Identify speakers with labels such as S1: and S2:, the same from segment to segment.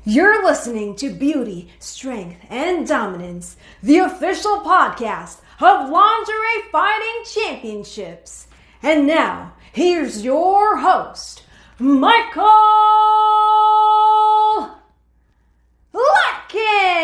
S1: You're listening to Beauty, Strength, and Dominance, the official podcast of Lingerie Fighting Championships. And now, here's your host, Michael Larkin.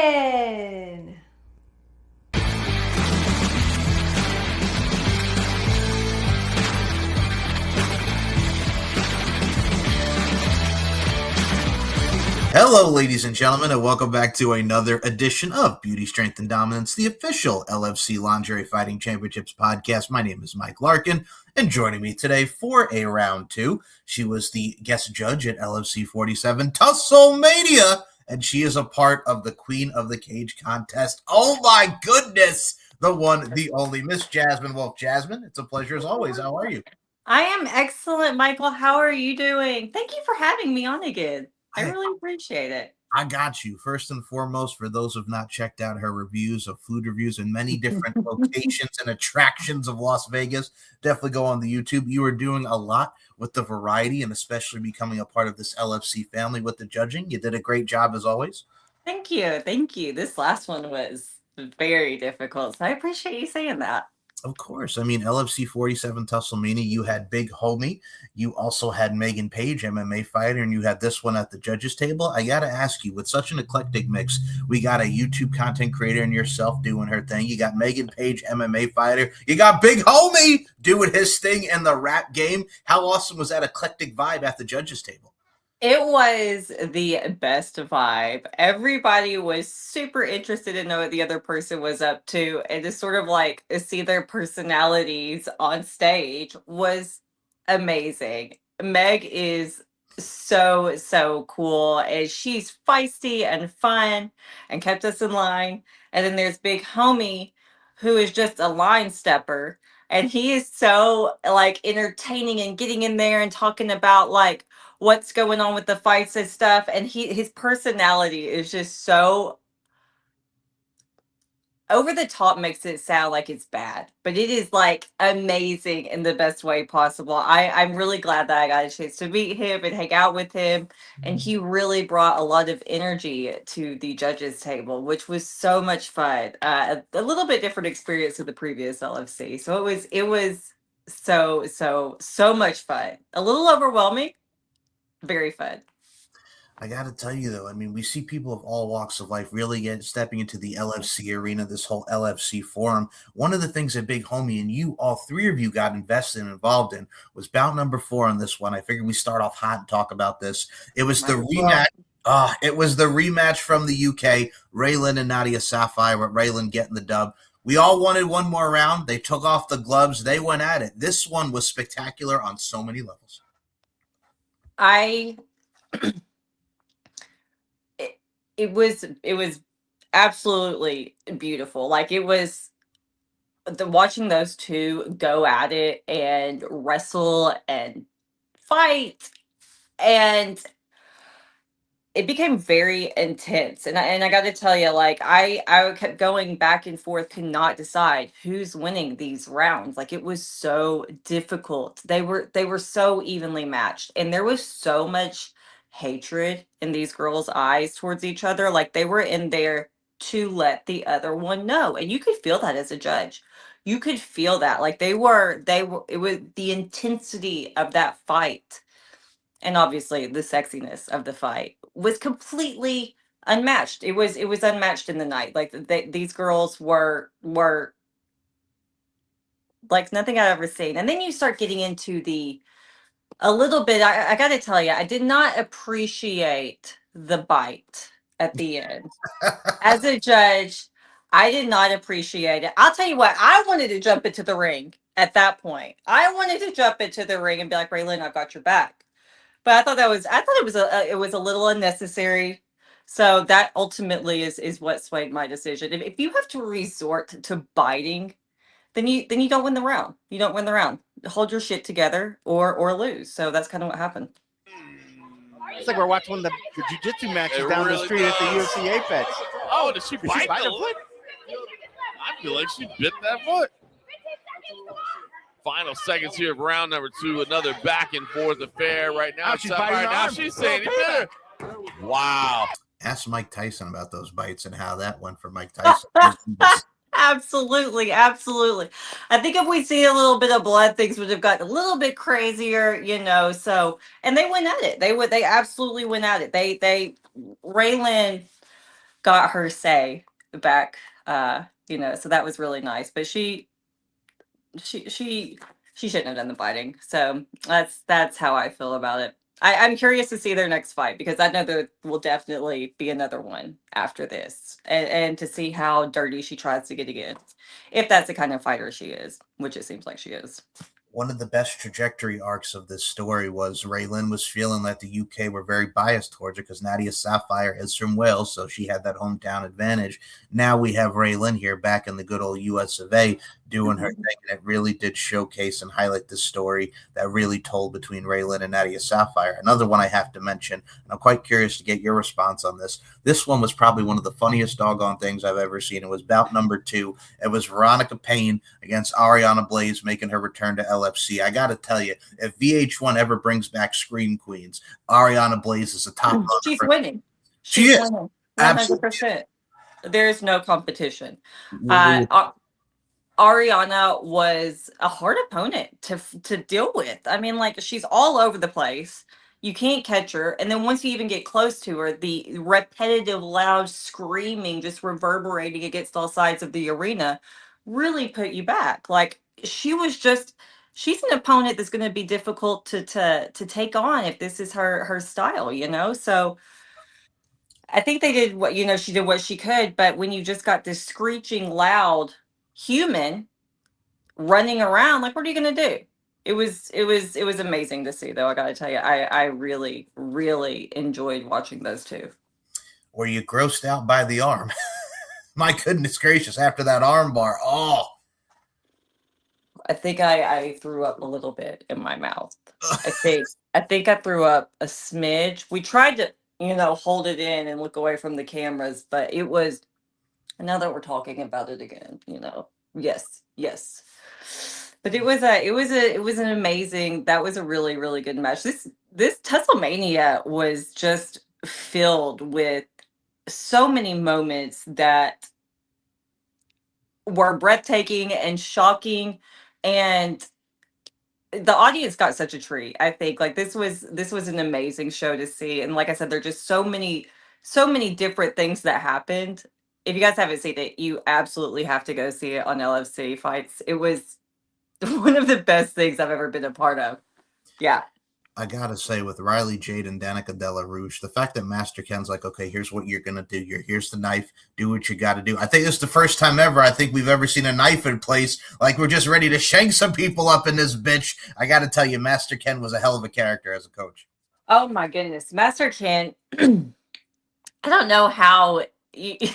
S2: Hello, ladies and gentlemen, and welcome back to another edition of Beauty, Strength, and Dominance, the official LFC Lingerie Fighting Championships podcast. My name is Mike Larkin, and joining me today for a round two, she was the guest judge at LFC 47, TussleMania, and she is a part of the Queen of the Cage contest. Oh my goodness! The one, the only, Miss Jasmine Wolf. Jasmine, it's a pleasure as always. How are you?
S3: I am excellent, Michael. How are you doing? Thank you for having me on again. I really appreciate it.
S2: I got you. First and foremost, for those who have not checked out her reviews of food reviews in many different locations and attractions of Las Vegas, definitely go on the YouTube. You are doing a lot with the variety and especially becoming a part of this LFC family with the judging. You did a great job as always.
S3: Thank you. Thank you. This last one was very difficult, so I appreciate you saying that.
S2: Of course. I mean, LFC 47 TussleMania, you had Big Homie. You also had Megan Page, MMA fighter, and you had this one at the judges table. I got to ask you, with such an eclectic mix, we got a YouTube content creator and yourself doing her thing. You got Megan Page, MMA fighter. You got Big Homie doing his thing in the rap game. How awesome was that eclectic vibe at the judges table?
S3: It was the best vibe. Everybody was super interested to know what the other person was up to, and to sort of like see their personalities on stage was amazing. Meg is so cool, and she's feisty and fun and kept us in line. And then there's Big Homie, who is just a line stepper, and he is so like entertaining and getting in there and talking about like what's going on with the fights and stuff, and his personality is just so over the top, makes it sound like it's bad, but it is like amazing in the best way possible. I'm really glad that I got a chance to meet him and hang out with him, and he really brought a lot of energy to the judges table, which was so much fun. A little bit different experience to the previous LFC, so it was so much fun. A little overwhelming, very fun.
S2: I got to tell you, though, I mean, we see people of all walks of life really stepping into the LFC arena, this whole LFC forum. One of the things that Big Homie and you, all three of you, got invested and involved in was bout number 4 on this one. I figured we start off hot and talk about this. It was the rematch. It was the rematch from the UK, Raylan and Nadia Sapphire, with Raylan getting the dub. We all wanted one more round. They took off the gloves. They went at it. This one was spectacular on so many levels.
S3: It was absolutely beautiful. Like, it was watching those two go at it and wrestle and fight, and it became very intense. And I got to tell you, like, I kept going back and forth, could not decide who's winning these rounds. Like, it was so difficult. They were so evenly matched, and there was so much hatred in these girls' eyes towards each other. Like, they were in there to let the other one know, and you could feel that as a judge. You could feel that, like, they were it was the intensity of that fight, and obviously the sexiness of the fight was completely unmatched. It was unmatched in the night. Like, these girls were like nothing I've ever seen. And then you start getting into a little bit. I got to tell you, I did not appreciate the bite at the end. As a judge, I did not appreciate it. I'll tell you what, I wanted to jump into the ring at that point. I wanted to jump into the ring and be like, Raylan, I've got your back. But I thought it was a little unnecessary. So that ultimately is what swayed my decision. If you have to resort to biting, then you don't win the round. You don't win the round. Hold your shit together or lose. So that's kind of what happened.
S4: It's like we're watching one of the jiu-jitsu matches down the street at the UFC Apex.
S5: Oh, did she bite the foot? I feel like she bit that foot. Final seconds here of round number 2. Another back and forth affair right now.
S4: She's biting her arm.
S5: She's saying he bit her. Wow.
S2: Ask Mike Tyson about those bites and how that went for Mike Tyson.
S3: Absolutely, absolutely. I think if we see a little bit of blood, things would have gotten a little bit crazier, So, and they went at it. They absolutely went at it. Raylan got her say back, so that was really nice. But she she she shouldn't have done the biting. So that's how I feel about it. I'm curious to see their next fight because I know there will definitely be another one after this, and to see how dirty she tries to get again, if that's the kind of fighter she is, which it seems like she is.
S2: One of the best trajectory arcs of this story was Raylan was feeling that the UK were very biased towards her because Nadia Sapphire is from Wales, so she had that hometown advantage. Now we have Raylan here back in the good old US of A doing her thing, and it really did showcase and highlight the story that really told between Raylan and Nadia Sapphire. Another one I have to mention, and I'm quite curious to get your response on this. This one was probably one of the funniest doggone things I've ever seen. It was bout number 2. It was Veronica Payne against Ariana Blaze making her return to LFC. I got to tell you, if VH1 ever brings back Scream Queens, Ariana Blaze is a top runner.
S3: She's winning.
S2: She is.
S3: Winning. 100%.
S2: Absolutely.
S3: There's no competition. Ariana was a hard opponent to deal with. I mean, like, she's all over the place. You can't catch her. And then once you even get close to her, the repetitive, loud screaming just reverberating against all sides of the arena really put you back. Like, she's an opponent that's going to be difficult to take on if this is her style. So I think they did she did what she could, but when you just got this screeching loud human running around, like, what are you going to do? It was amazing to see, though. I got to tell you, I really, really enjoyed watching those two.
S2: Were you grossed out by the arm? My goodness gracious, after that arm bar. Oh,
S3: I think I threw up a little bit in my mouth. I think I threw up a smidge. We tried to, hold it in and look away from the cameras, but it was, now that we're talking about it again, yes. But it was an amazing, that was a really, really good match. This TussleMania was just filled with so many moments that were breathtaking and shocking, and the audience got such a treat. I think, like, this was an amazing show to see, and like I said, there are just so many different things that happened. If you guys haven't seen it, you absolutely have to go see it on LFC Fights. It was one of the best things I've ever been a part of. Yeah.
S2: I gotta say, with Riley Jade and Danica Della Rouge, the fact that Master Ken's like, okay, here's what you're gonna do. Here's the knife. Do what you gotta do. I think this is the first time ever I think we've ever seen a knife in place. Like, we're just ready to shank some people up in this bitch. I gotta tell you, Master Ken was a hell of a character as a coach.
S3: Oh my goodness, Master Ken. I don't know how he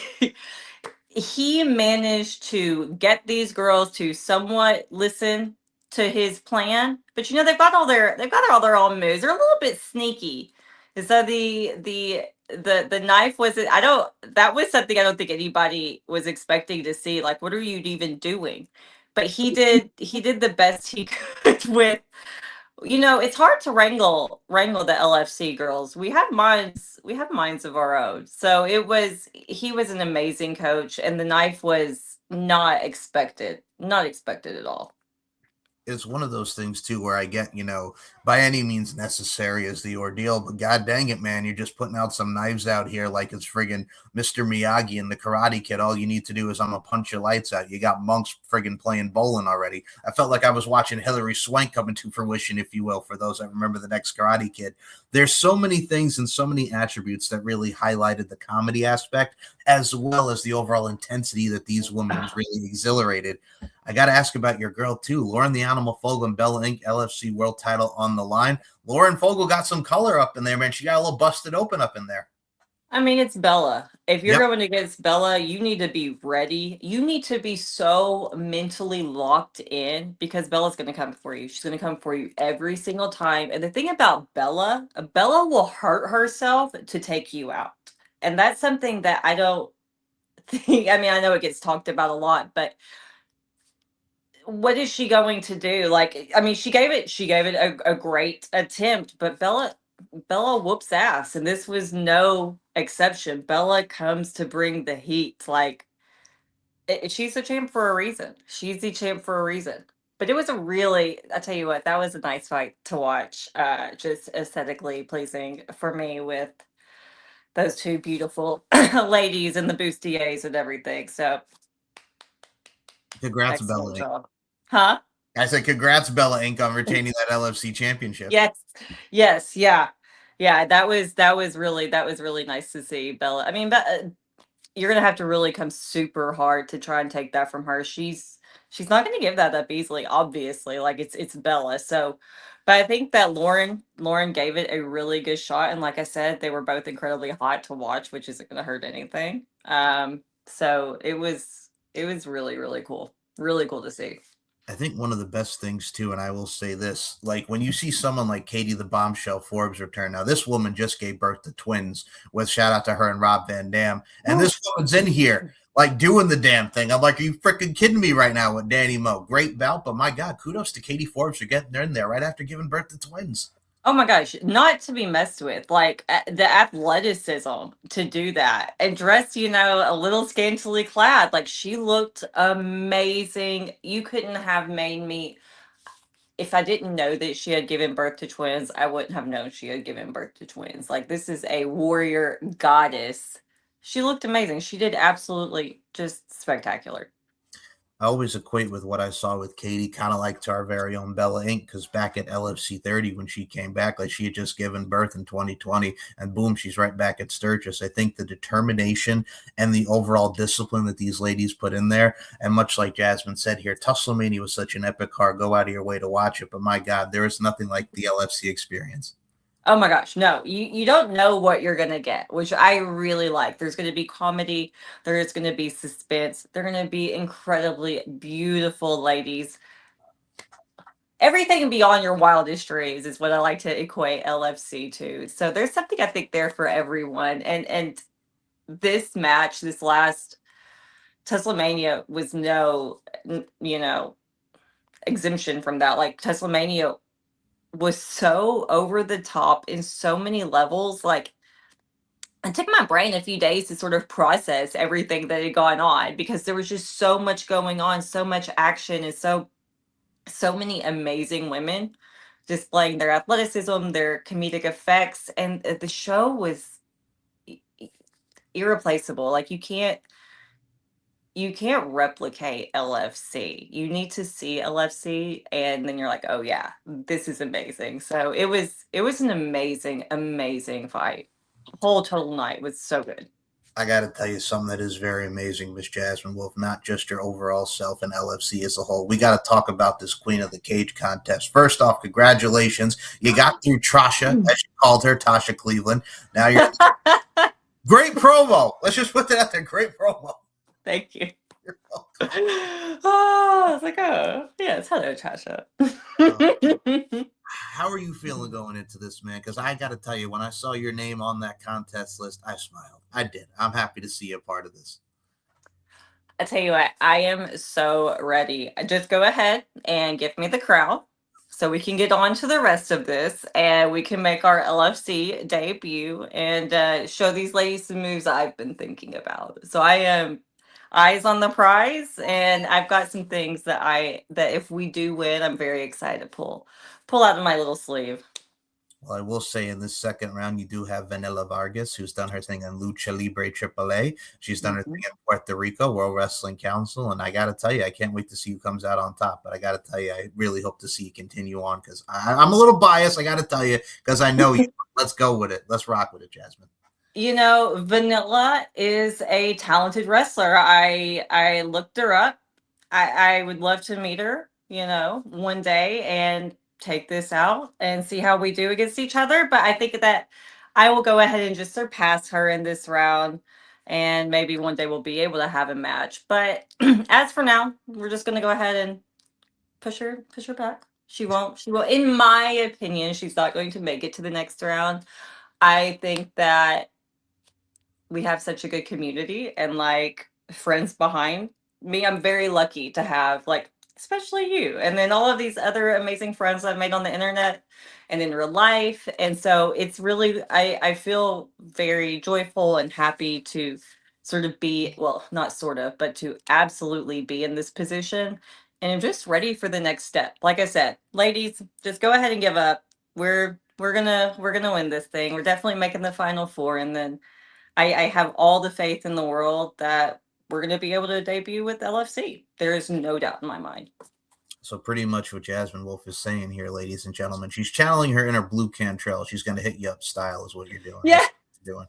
S3: managed to get these girls to somewhat listen to his plan, but they've got all their own moves. They're a little bit sneaky. So the knife was, that was something I don't think anybody was expecting to see. Like, what are you even doing? But he did the best he could with, it's hard to wrangle the LFC girls. We have minds of our own. So he was an amazing coach, and the knife was not expected at all.
S2: It's one of those things too where I get, by any means necessary is the ordeal, but god dang it, man, you're just putting out some knives out here like it's friggin' Mr. Miyagi and the Karate Kid. All you need to do is, I'm gonna punch your lights out. You got monks friggin' playing bowling already. I felt like I was watching Hilary Swank come into fruition, if you will, for those that remember the next Karate Kid. There's so many things and so many attributes that really highlighted the comedy aspect as well as the overall intensity that these women really exhilarated. I got to ask about your girl, too. Lauren the Animal Fogel and Bella Inc. LFC world title on the line. Lauren Fogel got some color up in there, man. She got a little busted open up in there.
S3: I mean, it's Bella. If you're going against Bella, you need to be ready. You need to be so mentally locked in because Bella's going to come for you. She's going to come for you every single time. And the thing about Bella will hurt herself to take you out. And that's something that I don't think, I mean, I know it gets talked about a lot, but what is she going to do? Like, I mean, she gave it a great attempt, but Bella Bella whoops ass, and this was no exception. Bella comes to bring the heat. Like, she's the champ for a reason. She's the champ for a reason. But it was a really, I tell you what, that was a nice fight to watch. Just aesthetically pleasing for me with those two beautiful ladies and the bustiers and everything. So,
S2: Congrats,
S3: excellent
S2: Bella.
S3: job. Huh?
S2: I said, congrats, Bella Inc. on retaining that LFC championship.
S3: Yes, yeah. That was really nice to see Bella. I mean, you're gonna have to really come super hard to try and take that from her. She's not gonna give that up easily, obviously. Like, it's Bella. So, but I think that Lauren gave it a really good shot, and like I said, they were both incredibly hot to watch, which isn't gonna hurt anything. So it was really, really cool. Really cool to see.
S2: I think one of the best things too, and I will say this, like when you see someone like Katie the Bombshell Forbes return, now this woman just gave birth to twins, with shout out to her and Rob Van Dam, and this woman's in here like doing the damn thing. I'm like, are you freaking kidding me right now with Danny Moe? Great bout, but my God, kudos to Katie Forbes for getting in there right after giving birth to twins.
S3: Oh my gosh, not to be messed with. Like, the athleticism to do that and dressed, a little scantily clad. Like, she looked amazing. You couldn't have made me. If I didn't know that she had given birth to twins, I wouldn't have known she had given birth to twins. Like, this is a warrior goddess. She looked amazing. She did absolutely just spectacular.
S2: I always equate with what I saw with Katie, kind of like to our very own Bella Inc., because back at LFC 30, when she came back, like she had just given birth in 2020, and boom, she's right back at Sturgis. I think the determination and the overall discipline that these ladies put in there, and much like Jasmine said here, TussleMania was such an epic card. Go out of your way to watch it, but my God, there is nothing like the LFC experience.
S3: Oh my gosh, no, you don't know what you're gonna get, which I really like. There's gonna be comedy, there's gonna be suspense, they're gonna be incredibly beautiful ladies. Everything beyond your wildest dreams is what I like to equate LFC to. So there's something I think there for everyone. And this match, this last TussleMania was no, exemption from that. Like, TussleMania was so over the top in so many levels. Like, it took my brain a few days to sort of process everything that had gone on, because there was just so much going on, so much action, and so many amazing women displaying their athleticism, their comedic effects, and the show was irreplaceable. Like, you can't replicate LFC. You need to see LFC, and then you're like, oh yeah, this is amazing. So it was an amazing fight. Whole total night was so good.
S2: I got to tell you something that is very amazing, Miss Jasmine Wolf, not just your overall self and LFC as a whole. We got to talk about this Queen of the Cage contest. First off, congratulations. You got through Tasha, as you called her, Tasha Cleveland. Now you're great promo. Let's just put that out there. Great promo.
S3: Thank you. You're welcome. Oh, I was like, oh, yes. Hello, Tasha.
S2: How are you feeling going into this, man? Because I got to tell you, when I saw your name on that contest list, I smiled. I did. I'm happy to see you a part of this.
S3: I tell you what, I am so ready. Just go ahead and give me the crowd so we can get on to the rest of this, and we can make our LFC debut and show these ladies some moves I've been thinking about. So I am eyes on the prize, and I've got some things that if we do win, I'm very excited to pull out of my little sleeve.
S2: Well, I will say in this second round, you do have Vanilla Vargas, who's done her thing in Lucha Libre AAA. She's done her thing in Puerto Rico, World Wrestling Council. And I got to tell you, I can't wait to see who comes out on top. But I got to tell you, I really hope to see you continue on, because I'm a little biased, I got to tell you, because I know you. Let's go with it. Let's rock with it, Jasmine.
S3: Vanilla is a talented wrestler. I looked her up. I would love to meet her, one day and take this out and see how we do against each other. But I think that I will go ahead and just surpass her in this round, and maybe one day we'll be able to have a match. But as for now, we're just going to go ahead and push her back. She won't, in my opinion, she's not going to make it to the next round. I think that we have such a good community and like friends behind me. I'm very lucky to have like especially you. And then all of these other amazing friends I've made on the internet and in real life. And so it's really, I feel very joyful and happy to sort of be, well, not sort of, but to absolutely be in this position. And I'm just ready for the next step. Like I said, ladies, just go ahead and give up. We're gonna win this thing. We're definitely making the final four. And then I have all the faith in the world that we're gonna be able to debut with LFC. There is no doubt in my mind.
S2: So pretty much what Jasmine Wolf is saying here, ladies and gentlemen, she's channeling her inner Blue Cantrell. She's going to hit you up style is what you're doing.
S3: Yeah.
S2: That's what you're doing.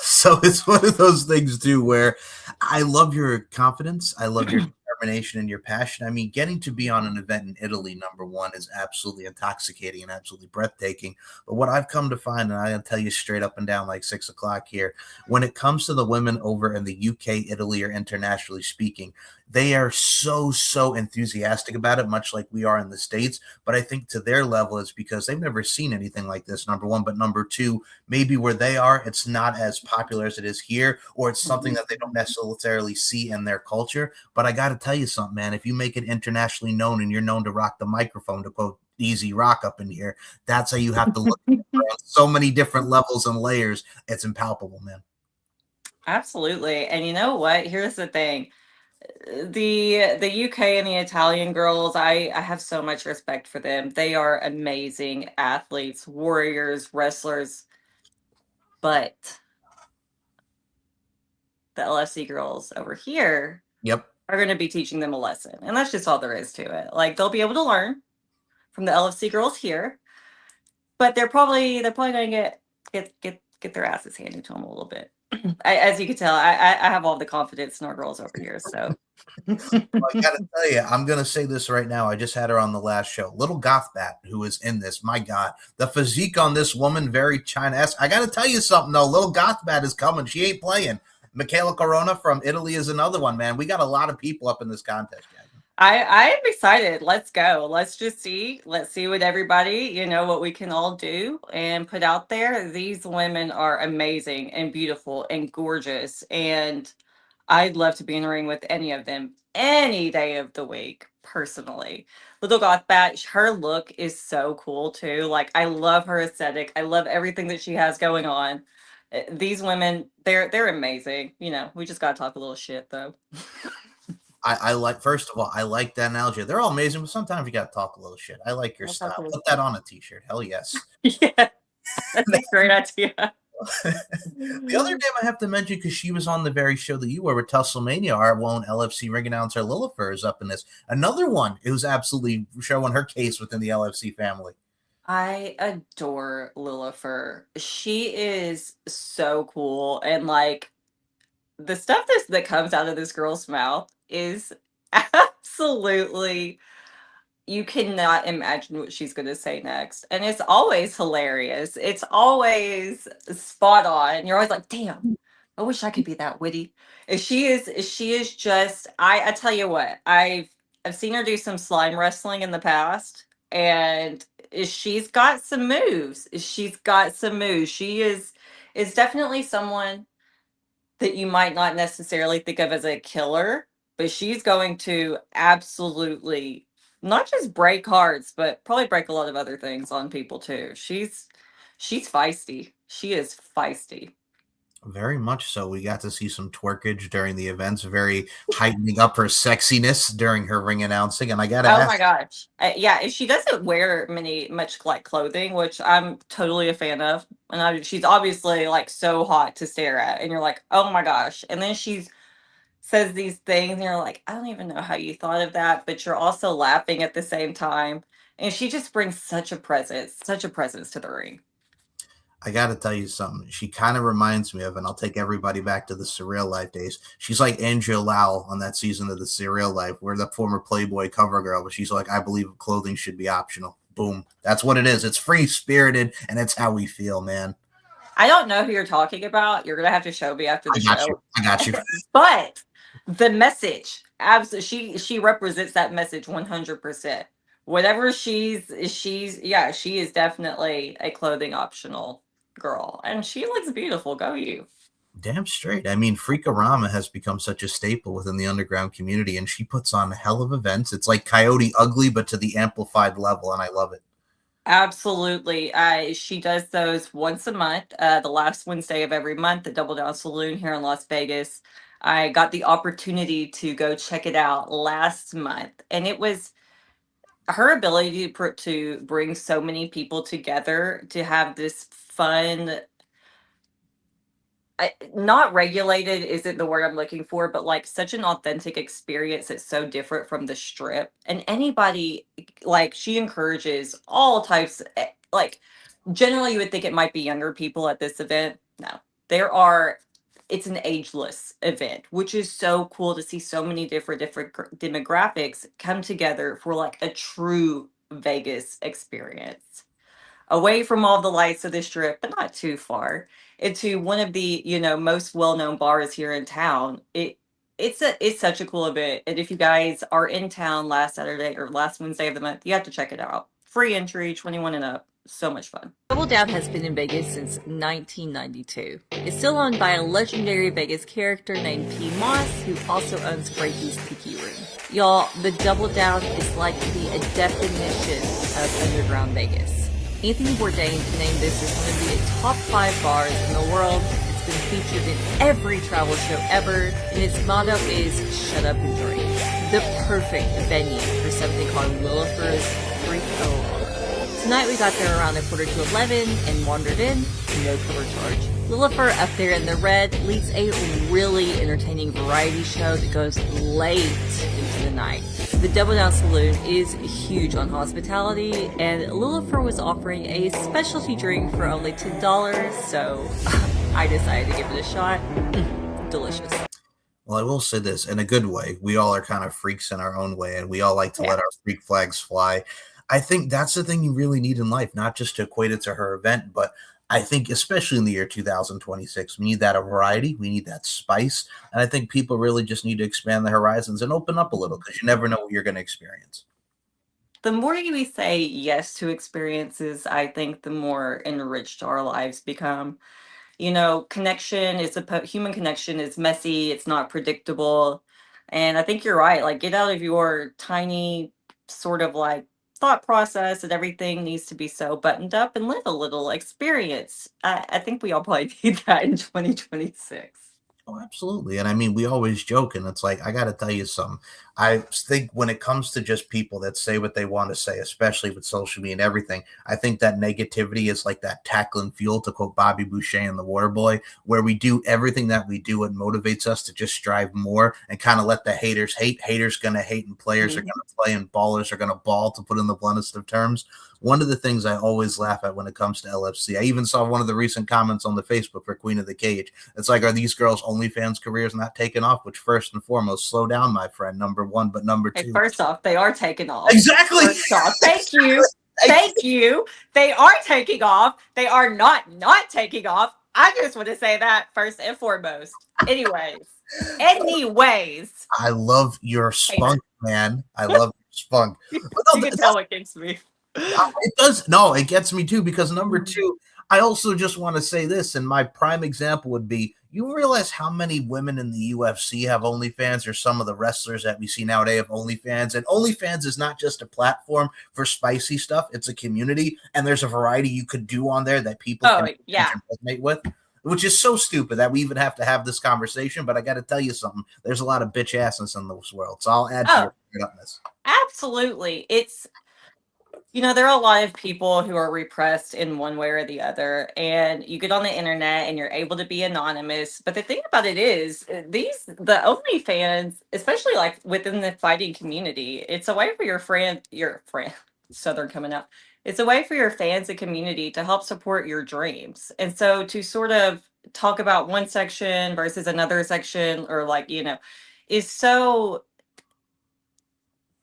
S2: So it's one of those things too where I love your confidence. I love your determination and your passion. I mean, getting to be on an event in Italy, number one, is absolutely intoxicating and absolutely breathtaking. But what I've come to find, and I'll tell you straight up and down like 6 o'clock here, when it comes to the women over in the UK, Italy, or internationally speaking, they are so enthusiastic about it, much like we are in the States. But I think to their level, it's because they've never seen anything like this, number one. But number two, maybe where they are, it's not as popular as it is here, or it's something that they don't necessarily see in their culture. But I got to tell you something, man. If you make it internationally known and you're known to rock the microphone, to quote Easy Rock up in here, that's how you have to look at it on so many different levels and layers. It's impalpable, man.
S3: Absolutely. And you know what? Here's the thing. The UK and the Italian girls, I have so much respect for them. They are amazing athletes, warriors, wrestlers. But the LFC girls over here
S2: Yep.
S3: are going to be teaching them a lesson. And that's just all there is to it. Like, they'll be able to learn from the LFC girls here, but they're probably going to get their asses handed to them a little bit. As you can tell, I have all the confidence in our girls over here. So
S2: Well, I gotta tell you, I'm gonna say this right now. I just had her on the last show. Little Gothbat, who is in this, my God, the physique on this woman, very China-esque. I gotta tell you something though. Little Gothbat is coming. She ain't playing. Michaela Corona from Italy is another one, man. We got a lot of people up in this contest, guys.
S3: I am excited. Let's go. Let's just see. Let's see what everybody, what we can all do and put out there. These women are amazing and beautiful and gorgeous. And I'd love to be in a ring with any of them any day of the week, personally. Little Gothbat, her look is so cool too. Like, I love her aesthetic. I love everything that she has going on. These women, they're amazing. We just gotta talk a little shit though.
S2: I like, first of all, I like that analogy. They're all amazing, but sometimes you got to talk a little shit. I like your style. Put that on a t-shirt. Hell yes.
S3: Yeah, that's a great idea.
S2: The other name I have to mention, because she was on the very show that you were with, TussleMania, our own LFC ring announcer Lilifer is up in this. Another one who's absolutely showing her case within the LFC family.
S3: I adore Lilifer. She is so cool. And like, the stuff that comes out of this girl's mouth is absolutely, you cannot imagine what she's going to say next. And it's always hilarious. It's always spot on. You're always like, damn, I wish I could be that witty. And she is just, I tell you what, I've seen her do some slime wrestling in the past, and she's got some moves. She's got some moves. She is definitely someone that you might not necessarily think of as a killer, but she's going to absolutely not just break hearts, but probably break a lot of other things on people too. She's feisty. She is feisty.
S2: Very much so. We got to see some twerkage during the events, very heightening up her sexiness during her ring announcing. And I got to ask.
S3: Oh my gosh. Yeah, she doesn't wear much like clothing, which I'm totally a fan of. And she's obviously like so hot to stare at. And you're like, oh my gosh. And then she says these things and you're like, I don't even know how you thought of that, but you're also laughing at the same time. And she just brings such a presence to the ring.
S2: I got to tell you something. She kind of reminds me of, and I'll take everybody back to the Surreal Life days. She's like Andrea Lau on that season of the Surreal Life, where the former Playboy cover girl, but she's like, I believe clothing should be optional. Boom. That's what it is. It's free spirited, and it's how we feel, man.
S3: I don't know who you're talking about. You're going to have to show me after the show.
S2: I got you.
S3: But the message, absolutely, she represents that message 100%. Whatever she is definitely a clothing optional girl, and she looks beautiful. Go you.
S2: Damn straight. I mean, Freakorama has become such a staple within the underground community, and she puts on a hell of events. It's like Coyote Ugly, but to the amplified level, and I love it.
S3: Absolutely. She does those once a month, the last Wednesday of every month, the Double Down Saloon here in Las Vegas. I got the opportunity to go check it out last month, and it was her ability to bring so many people together to have this fun, not regulated isn't the word I'm looking for, but like such an authentic experience that's so different from the strip. And anybody, like, she encourages all types, like, generally you would think it might be younger people at this event. No, there are, it's an ageless event, which is so cool to see so many different demographics come together for like a true Vegas experience, away from all the lights of the strip, but not too far, into one of the, most well-known bars here in town. It's such a cool event. And if you guys are in town last Saturday or last Wednesday of the month, you have to check it out. Free entry, 21 and up. So much fun. Double Down has been in Vegas since 1992. It's still owned by a legendary Vegas character named P. Moss, who also owns Frankie's Tiki Room. Y'all, the Double Down is like the definition of underground Vegas. Anthony Bourdain named this as one of the top 5 bars in the world. It's been featured in every travel show ever, and its motto is "Shut up and drink." The perfect venue for something called Lilifer's Freak-O. Tonight we got there around 10:45 and wandered in, no cover charge. Lilifer, up there in the red, leads a really entertaining variety show that goes late into the night. The Double Down Saloon is huge on hospitality, and Lilifer was offering a specialty drink for only $10, so I decided to give it a shot. Delicious.
S2: Well, I will say this in a good way. We all are kind of freaks in our own way, and we all like to let our freak flags fly. I think that's the thing you really need in life, not just to equate it to her event, but I think especially in the year 2026, we need that variety. We need that spice. And I think people really just need to expand the horizons and open up a little, because you never know what you're going to experience.
S3: The more we say yes to experiences, I think the more enriched our lives become. Connection is human connection is messy, it's not predictable. And I think you're right. Like, get out of your tiny sort of like thought process and everything needs to be so buttoned up and live a little experience. I think we all probably need that in 2026.
S2: Oh, absolutely. And I mean, we always joke, and it's like, I got to tell you something. I think when it comes to just people that say what they want to say, especially with social media and everything, I think that negativity is like that tackling fuel, to quote Bobby Boucher in The Waterboy, where we do everything that we do. It motivates us to just strive more and kind of let the haters hate. Haters going to hate, and players are going to play, and ballers are going to ball, to put in the bluntest of terms. One of the things I always laugh at when it comes to LFC, I even saw one of the recent comments on the Facebook for Queen of the Cage. It's like, are these girls' OnlyFans careers not taking off? Which, first and foremost, slow down, my friend, number one. But number two,
S3: hey, first off, they are taking off.
S2: Exactly.
S3: First off, thank you. Thank you. They are taking off. They are not taking off. I just want to say that first and foremost. Anyways.
S2: I love your spunk, man. I love your spunk.
S3: You can tell it gets me.
S2: It does. No, it gets me too, because number two, I also just want to say this, and my prime example would be, you realize how many women in the UFC have OnlyFans, or some of the wrestlers that we see nowadays have OnlyFans. And OnlyFans is not just a platform for spicy stuff. It's a community, and there's a variety you could do on there that people can resonate with, which is so stupid that we even have to have this conversation. But I got to tell you something. There's a lot of bitch assness in this world. So I'll add to your upness.
S3: Absolutely. It's, there are a lot of people who are repressed in one way or the other, and you get on the internet and you're able to be anonymous. But the thing about it is, the OnlyFans, especially like within the fighting community, it's a way for your friend, Southern coming out. It's a way for your fans and community to help support your dreams. And so to sort of talk about one section versus another section, or like, is so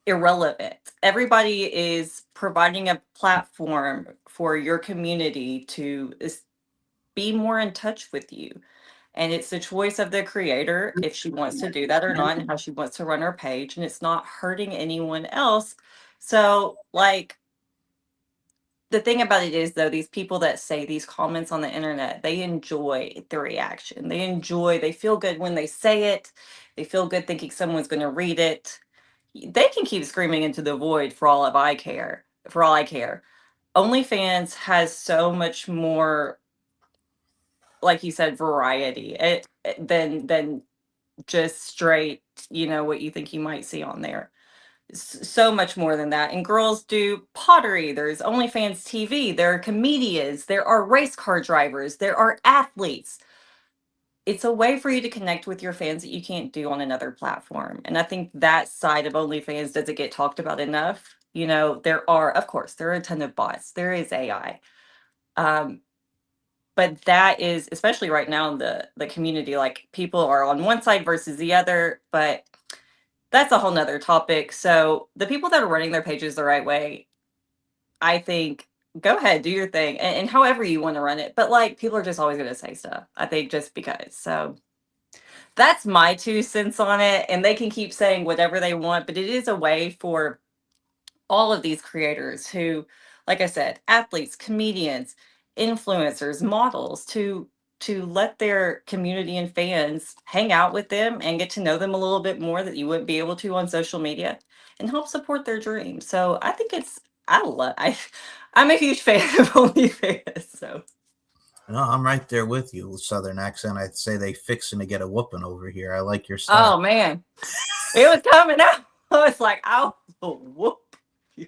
S3: irrelevant. Everybody is providing a platform for your community to be more in touch with you. And it's the choice of the creator if she wants to do that or not, and how she wants to run her page. And it's not hurting anyone else. So, like, the thing about it is, though, these people that say these comments on the internet, they enjoy the reaction. They feel good when they say it. They feel good thinking someone's going to read it. They can keep screaming into the void for all I care. OnlyFans has so much more, like you said, variety than just straight, what you think you might see on there. So much more than that. And girls do pottery. There's OnlyFans TV. There are comedians. There are race car drivers. There are athletes. It's a way for you to connect with your fans that you can't do on another platform. And I think that side of OnlyFans doesn't get talked about enough. There are a ton of bots. There is AI. But that is, especially right now in the community, like people are on one side versus the other, but that's a whole nother topic. So the people that are running their pages the right way, I think, go ahead, do your thing, and however you want to run it. But like, people are just always going to say stuff, I think, just because. So that's my 2 cents on it. And they can keep saying whatever they want, but it is a way for all of these creators who, like I said, athletes, comedians, influencers, models, to let their community and fans hang out with them and get to know them a little bit more that you wouldn't be able to on social media, and help support their dreams. So I think I'm a huge fan of OnlyFans. So
S2: No, I'm right there with you. Southern accent. I'd say they fixing to get a whooping over here. I like your style.
S3: oh man, it was coming out. I was like, I'll whoop you.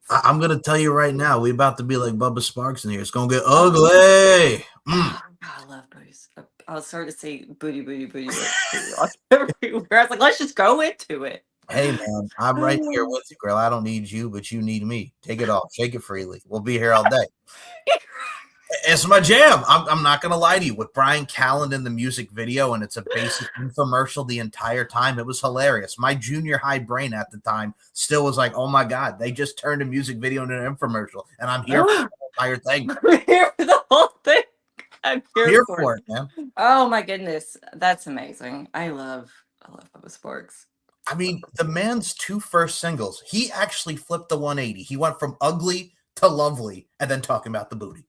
S2: I'm gonna tell you right now, we about to be like Bubba Sparks in here. It's gonna get ugly.
S3: Oh, God, I love booties. I was starting to say booty, booty, booty, everywhere. I was like, let's just go into it.
S2: Hey man, I'm right here with you, girl. I don't need you, but you need me. Take it off, shake it freely. We'll be here all day. It's my jam. I'm not gonna lie to you. With Brian Callen in the music video, and it's a basic infomercial the entire time. It was hilarious. My junior high brain at the time still was like, "Oh my god, they just turned a music video into an infomercial," and I'm here for the entire thing.
S3: I'm here for the whole thing. I'm
S2: here for it, man.
S3: Oh my goodness, that's amazing. I love Bubba Sparks.
S2: I mean, the man's 2 first singles, he actually flipped the 180. He went from ugly to lovely, and then talking about the booty.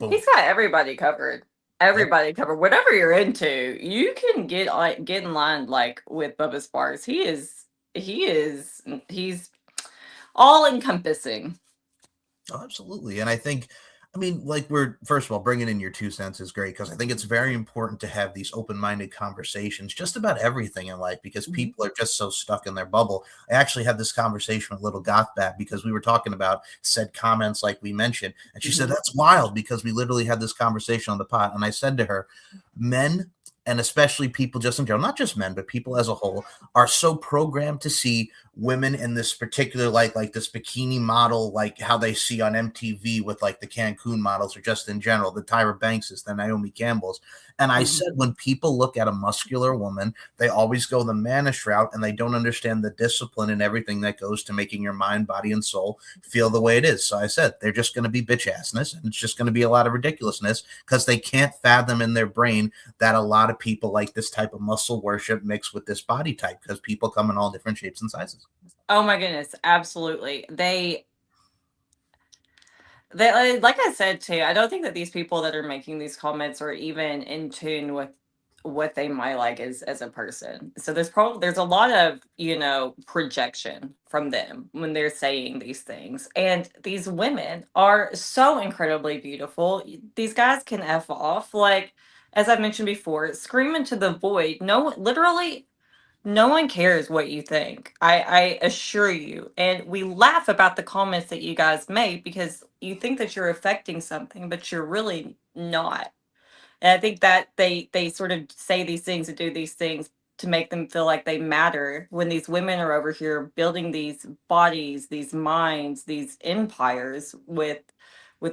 S2: Boom.
S3: He's got everybody covered. Covered. Whatever you're into, you can get in line like with Bubba Sparks. He's all encompassing.
S2: Oh, absolutely. And I think, like, we're, first of all, bringing in your 2 cents is great, because I think it's very important to have these open-minded conversations just about everything in life, because people are just so stuck in their bubble. I actually had this conversation with Little Gothbat because we were talking about said comments like we mentioned, and she said, that's wild, because we literally had this conversation on the pod. And I said to her, men, and especially people just in general, not just men, but people as a whole, are so programmed to see women in this particular like this bikini model, like how they see on MTV with like the Cancun models, or just in general, the Tyra Bankses, the Naomi Campbells. And I said, when people look at a muscular woman, they always go the mannish route, and they don't understand the discipline and everything that goes to making your mind, body, and soul feel the way it is. So I said, they're just going to be bitch assness, and it's just going to be a lot of ridiculousness, because they can't fathom in their brain that a lot of people like this type of muscle worship mixed with this body type, because people come in all different shapes and sizes.
S3: Oh my goodness, absolutely. They like I said too, I don't think that these people that are making these comments are even in tune with what they might like as a person. So there's a lot of, projection from them when they're saying these things. And these women are so incredibly beautiful. These guys can F off. Like, as I've mentioned before, scream into the void. Literally no one cares what you think. I assure you. And we laugh about the comments that you guys make because you think that you're affecting something, but you're really not. And I think that they sort of say these things and do these things to make them feel like they matter, when these women are over here building these bodies, these minds, these empires with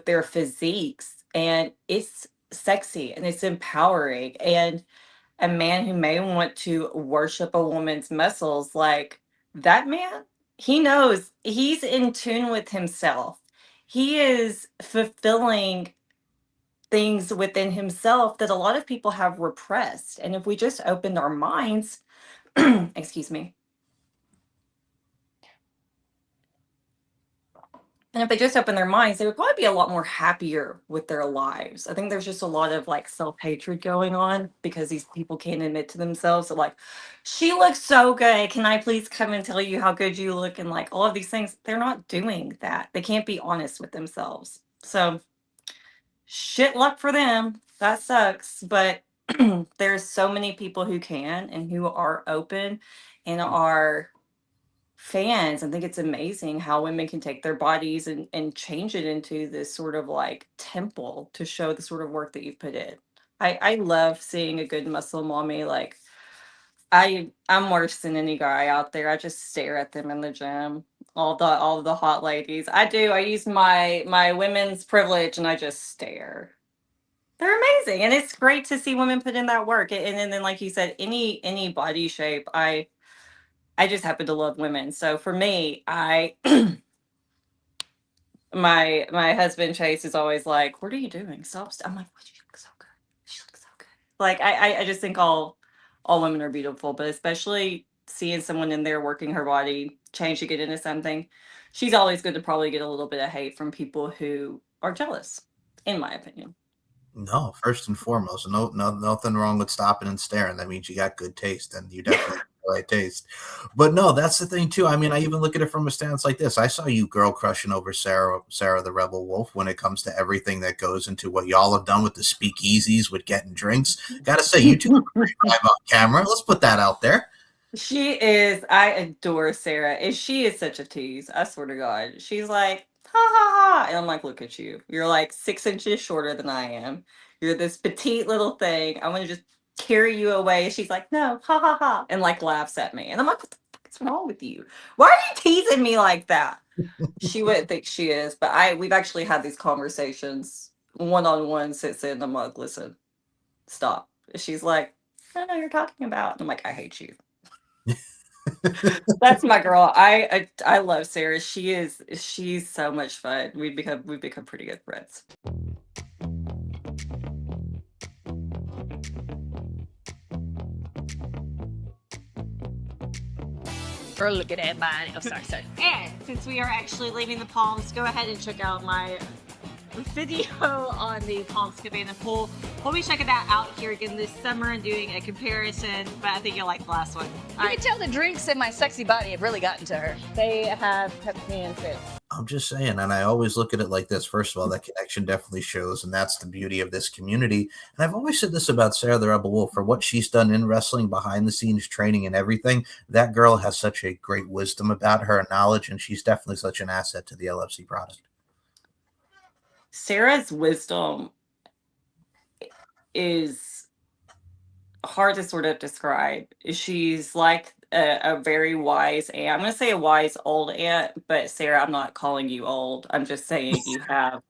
S3: their physiques. And it's sexy and it's empowering. And a man who may want to worship a woman's muscles, like that man, he knows, he's in tune with himself. He is fulfilling things within himself that a lot of people have repressed. And if we just opened our minds, excuse me. And if they just open their minds, they would probably be a lot more happier with their lives. I think there's just a lot of like self-hatred going on because these people can't admit to themselves that like, she looks so good. Can I please come and tell you how good you look? And like all of these things, they're not doing that. They can't be honest with themselves. So shit luck for them. That sucks. But there's so many people who can and who are open and are fans. I think it's amazing how women can take their bodies and change it into this sort of like temple to show the sort of work that you've put in. I love seeing a good muscle mommy. Like I'm worse than any guy out there. I just stare at them in the gym. All the hot ladies. I do. I use my women's privilege and I just stare. They're amazing. And it's great to see women put in that work. And then like you said, any body shape, I just happen to love women. So for me, I my husband Chase is always like, "What are you doing? Stop!" I'm like, "What? She looks so good. She looks so good." Like I just think all women are beautiful, but especially seeing someone in there working her body, change to get into something. She's always good to probably get a little bit of hate from people who are jealous, in my opinion.
S2: No, first and foremost, nothing wrong with stopping and staring. That means you got good taste, and you definitely have the right taste. But no, that's the thing too. I mean, I even look at it from a stance like this. I saw you girl crushing over Sarah the Rebel Wolf when it comes to everything that goes into what y'all have done with the speakeasies, with getting drinks. Gotta say, you two have a great vibe on camera. Let's put that out there.
S3: She is. I adore Sarah, and she is such a tease. I swear to God, she's like ha ha ha, and I'm like, look at you. You're like 6 inches shorter than I am. You're this petite little thing. I want to just carry you away. She's like, no, ha ha ha, and like laughs at me, and I'm like, what the fuck is wrong with you? Why are you teasing me like that? She wouldn't think she is, but we've actually had these conversations one on one. Sits in the mug. Listen, stop. She's like, I don't know what you're talking about. And I'm like, I hate you. That's my girl. I love Sarah. She's so much fun. We've become pretty good friends.
S6: Or looking at mine. Oh, sorry.
S3: And since we are actually leaving the Palms, go ahead and check out my video on the Palms Cabana pool. We'll be checking that out here again this summer and doing a comparison, but I think you'll like the last one.
S6: You can tell the drinks in my sexy body have really gotten to her.
S3: They have kept me in fit.
S2: I'm just saying, and I always look at it like this. First of all, that connection definitely shows, and that's the beauty of this community. And I've always said this about Sarah the Rebel Wolf, for what she's done in wrestling, behind the scenes training and everything. That girl has such a great wisdom about her and knowledge, and she's definitely such an asset to the LFC product.
S3: Sarah's wisdom is hard to sort of describe. She's like a very wise aunt. I'm going to say a wise old aunt, but Sarah, I'm not calling you old. I'm just saying you have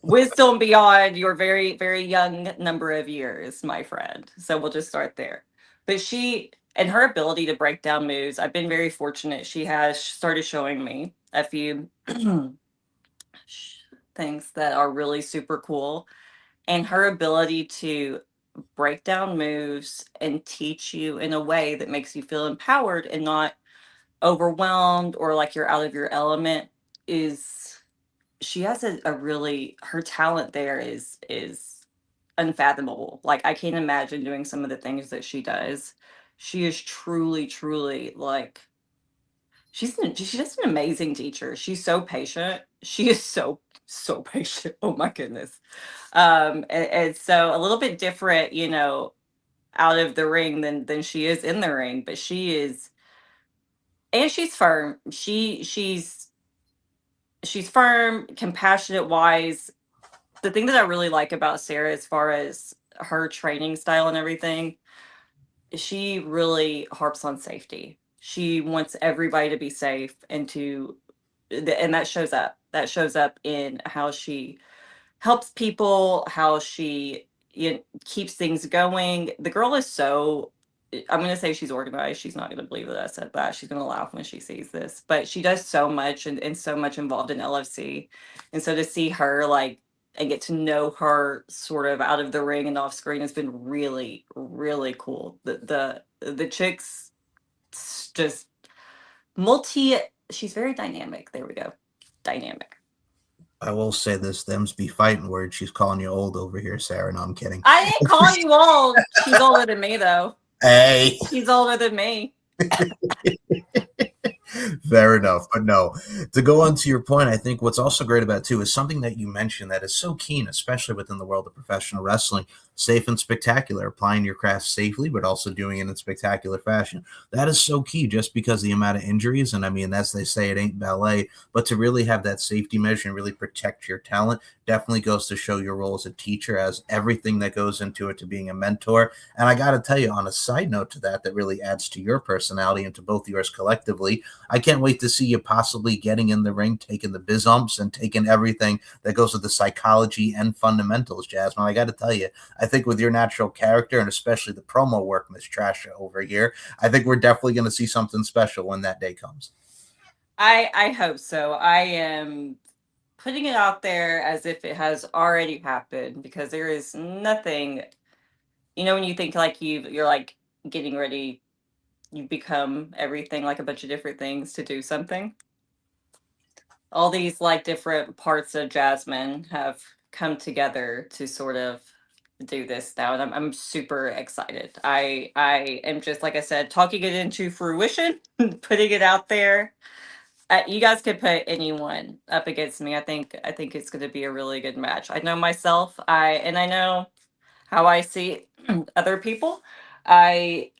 S3: wisdom beyond your very, very young number of years, my friend. So we'll just start there. But she and her ability to break down moves, I've been very fortunate. She has started showing me a few things that are really super cool. And her ability to break down moves and teach you in a way that makes you feel empowered and not overwhelmed or like you're out of your element is she has a really her talent there is unfathomable. Like I can't imagine doing some of the things that she does. She is truly like she's just an amazing teacher. She's so patient. She is so patient. Oh my goodness. And so a little bit different, out of the ring than she is in the ring, but she is, and she's firm. She's firm, compassionate, wise. The thing that I really like about Sarah, as far as her training style and everything, she really harps on safety. She wants everybody to be safe and that shows up. That shows up in how she helps people, how she keeps things going. The girl is so, I'm going to say she's organized. She's not going to believe that I said that. She's going to laugh when she sees this, but she does so much and so much involved in LFC. And so to see her and get to know her sort of out of the ring and off screen has been really, really cool. The chick's just she's very dynamic. There we go. Dynamic.
S2: I will say this, them's be fighting words. She's calling you old over here, Sarah. No, I'm kidding.
S3: I didn't call you old. She's older than me, though.
S2: Hey.
S3: She's older than me.
S2: Fair enough. But no, to go on to your point, I think what's also great about it too is something that you mentioned that is so keen, especially within the world of professional wrestling, safe and spectacular, applying your craft safely, but also doing it in spectacular fashion. That is so key just because the amount of injuries, and I mean, as they say, it ain't ballet, but to really have that safety measure and really protect your talent definitely goes to show your role as a teacher, as everything that goes into it to being a mentor. And I got to tell you, on a side note to that, that really adds to your personality and to both yours collectively, I can't wait to see you possibly getting in the ring, taking the biz umps and taking everything that goes with the psychology and fundamentals, Jasmine. I got to tell you, I think with your natural character and especially the promo work, Miss Trasha over here, I think we're definitely going to see something special when that day comes.
S3: I hope so. I am putting it out there as if it has already happened, because there is nothing, when you think like you're like getting ready, you become everything, like a bunch of different things to do something. All these like different parts of Jasmine have come together to sort of do this now, and I'm super excited. I am, just like I said, talking it into fruition, putting it out there. You guys could put anyone up against me. I think it's going to be a really good match. I know myself. I know how I see other people. I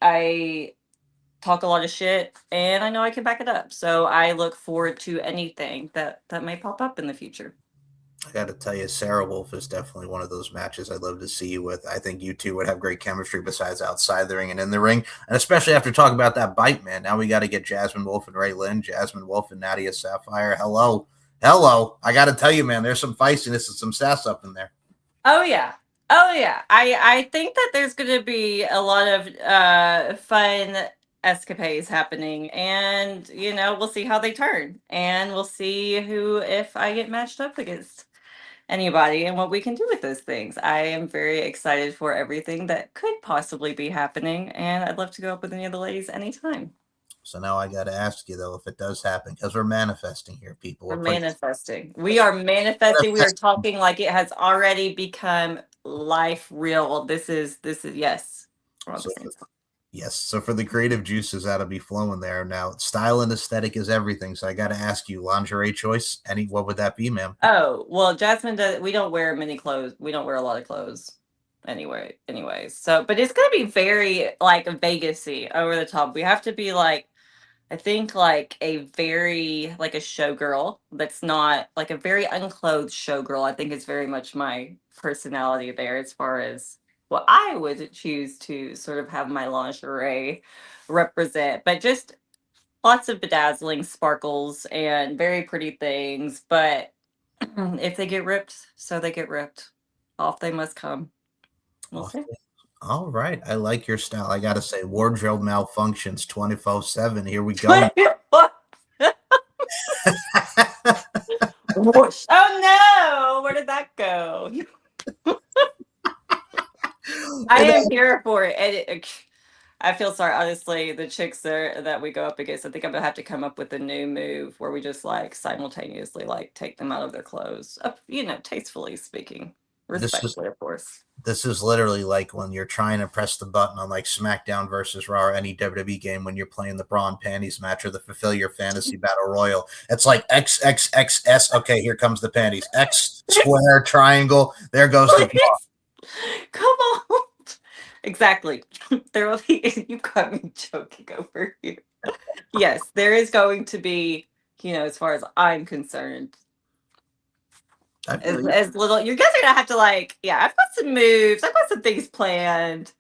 S3: talk a lot of shit, and I know I can back it up. So I look forward to anything that may pop up in the future.
S2: I got to tell you, Sarah Wolf is definitely one of those matches I'd love to see you with. I think you two would have great chemistry besides outside the ring and in the ring. And especially after talking about that bite, man. Now we got to get Jasmine Wolf and Ray Lynn, Jasmine Wolf and Nadia Sapphire. Hello. I got to tell you, man, there's some feistiness and some sass up in there.
S3: Oh, yeah. I think that there's going to be a lot of fun escapades happening, and we'll see how they turn, and we'll see if I get matched up against anybody and what we can do with those things. I am very excited for everything that could possibly be happening, and I'd love to go up with any of the ladies anytime.
S2: So now I got to ask you, though, if it does happen, because we're manifesting here, people.
S3: We're manifesting. We are manifesting. We are talking like it has already become life real. This is yes.
S2: Yes. So for the creative juices that'll be flowing there. Now, style and aesthetic is everything. So I got to ask you, lingerie choice, what would that be, ma'am?
S3: Oh, well, Jasmine we don't wear many clothes. We don't wear a lot of clothes anyways. So, but it's going to be very like Vegas-y, over the top. We have to be like, I think like a very like a showgirl that's not like a very unclothed showgirl. I think it's very much my personality there, as far as what I would choose to sort of have my lingerie represent. But just lots of bedazzling sparkles and very pretty things. But if they get ripped, so they get ripped. Off they must come. We'll see.
S2: All right. I like your style. I got to say, wardrobe malfunctions 24/7. Here we go.
S3: Whoosh. Oh, no. Where did that go? I am here for it. And I feel sorry. Honestly, the chicks there that we go up against, I think I'm going to have to come up with a new move where we just like simultaneously like take them out of their clothes. Tastefully speaking. Respectfully, of course.
S2: This is literally like when you're trying to press the button on like SmackDown versus Raw or any WWE game when you're playing the bra and panties match or the Fulfill Your Fantasy Battle Royal. It's like XXXS. Okay, here comes the panties. X, square, triangle. There goes the bra.
S3: Come on. Exactly. There will be. You got me joking over here. Yes, there is going to be, as far as I'm concerned, as little. You guys are gonna have to like, I've got some moves. I've got some things planned,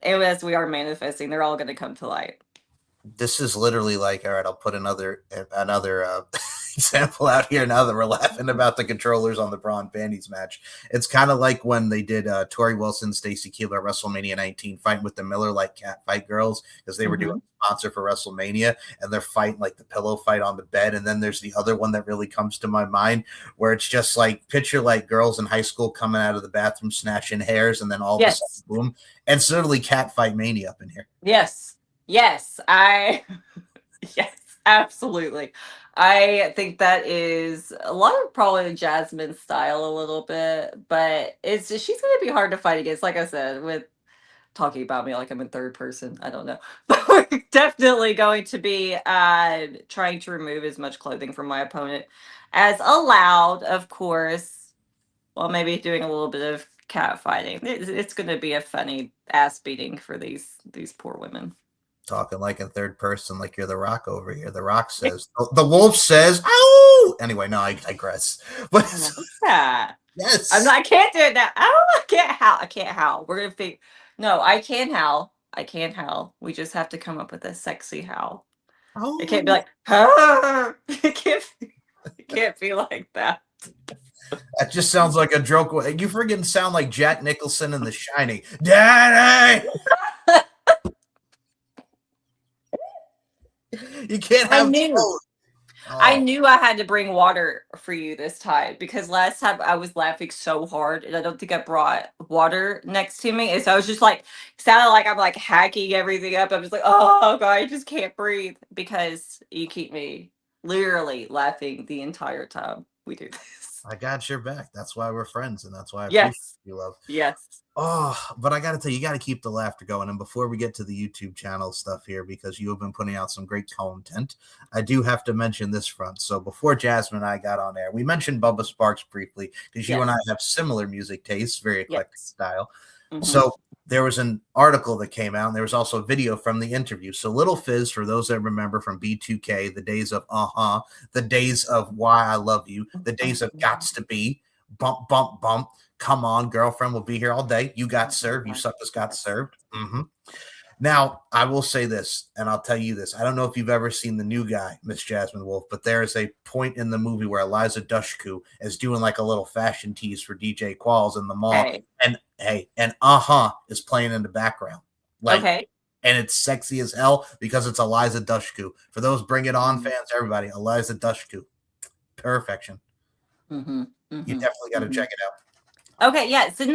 S3: and as we are manifesting, they're all going to come to light.
S2: This is literally like, all right, I'll put another example out here now that we're laughing about the controllers on the bra and panties match. It's kind of like when they did Tori Wilson, Stacy Keibler at WrestleMania 19 fighting with the Miller Lite Cat Fight Girls, because they were doing a sponsor for WrestleMania, and they're fighting like the pillow fight on the bed. And then there's the other one that really comes to my mind where it's just like, picture like girls in high school coming out of the bathroom snatching hairs, and then all of a sudden, boom. And certainly Cat Fight Mania up in here.
S3: Yes, yes, absolutely. I think that is a lot of probably Jasmine style a little bit, but she's gonna be hard to fight against. Like I said, with talking about me like I'm in third person, I don't know, but we're definitely going to be trying to remove as much clothing from my opponent as allowed, of course. Well, maybe doing a little bit of cat fighting. It's going to be a funny ass beating for these poor women.
S2: Talking like in third person, like you're the Rock over here. The Rock says, the wolf says, "Ow!" Anyway, no, I digress. But
S3: that.
S2: yes,
S3: I can't do it now. I can't howl. I can't howl. We're gonna figure. No, I can howl. I can howl. We just have to come up with a sexy howl.
S2: oh,
S3: It can't be like, ah! It can't be like that.
S2: That just sounds like a joke. You friggin' sound like Jack Nicholson in The Shining. Daddy! You can't have both.
S3: I knew I had to bring water for you this time because last time I was laughing so hard and I don't think I brought water next to me. And so I was just like, sounded like I'm like hacking everything up. I'm just like, oh God, I just can't breathe because you keep me literally laughing the entire time we do this.
S2: I got your back. That's why we're friends, and that's why I
S3: Yes.
S2: appreciate you, love.
S3: Yes.
S2: Oh, but I got to tell you, you got to keep the laughter going. And before we get to the YouTube channel stuff here, because you have been putting out some great content, I do have to mention this front. So before Jasmine and I got on air, we mentioned Bubba Sparks briefly because you and I have similar music tastes, very eclectic style. Mm-hmm. So there was an article that came out, and there was also a video from the interview. So Little Fizz, for those that remember from B2K, the days of the days of Why I Love You, the days of Gots to Be, Bump, Bump, Bump, Come On, Girlfriend Will Be Here All Day, You Got Served, You Suckers Got Served. Mm-hmm. Now, I will say this, and I'll tell you this. I don't know if you've ever seen The New Guy, Miss Jasmine Wolf, but there is a point in the movie where Eliza Dushku is doing like a little fashion tease for DJ Qualls in the mall. And is playing in the background. Like, and it's sexy as hell because it's Eliza Dushku. For those Bring It On fans, everybody, Eliza Dushku. Perfection.
S3: Mm-hmm.
S2: You definitely got to check it out.
S3: Okay, yeah. So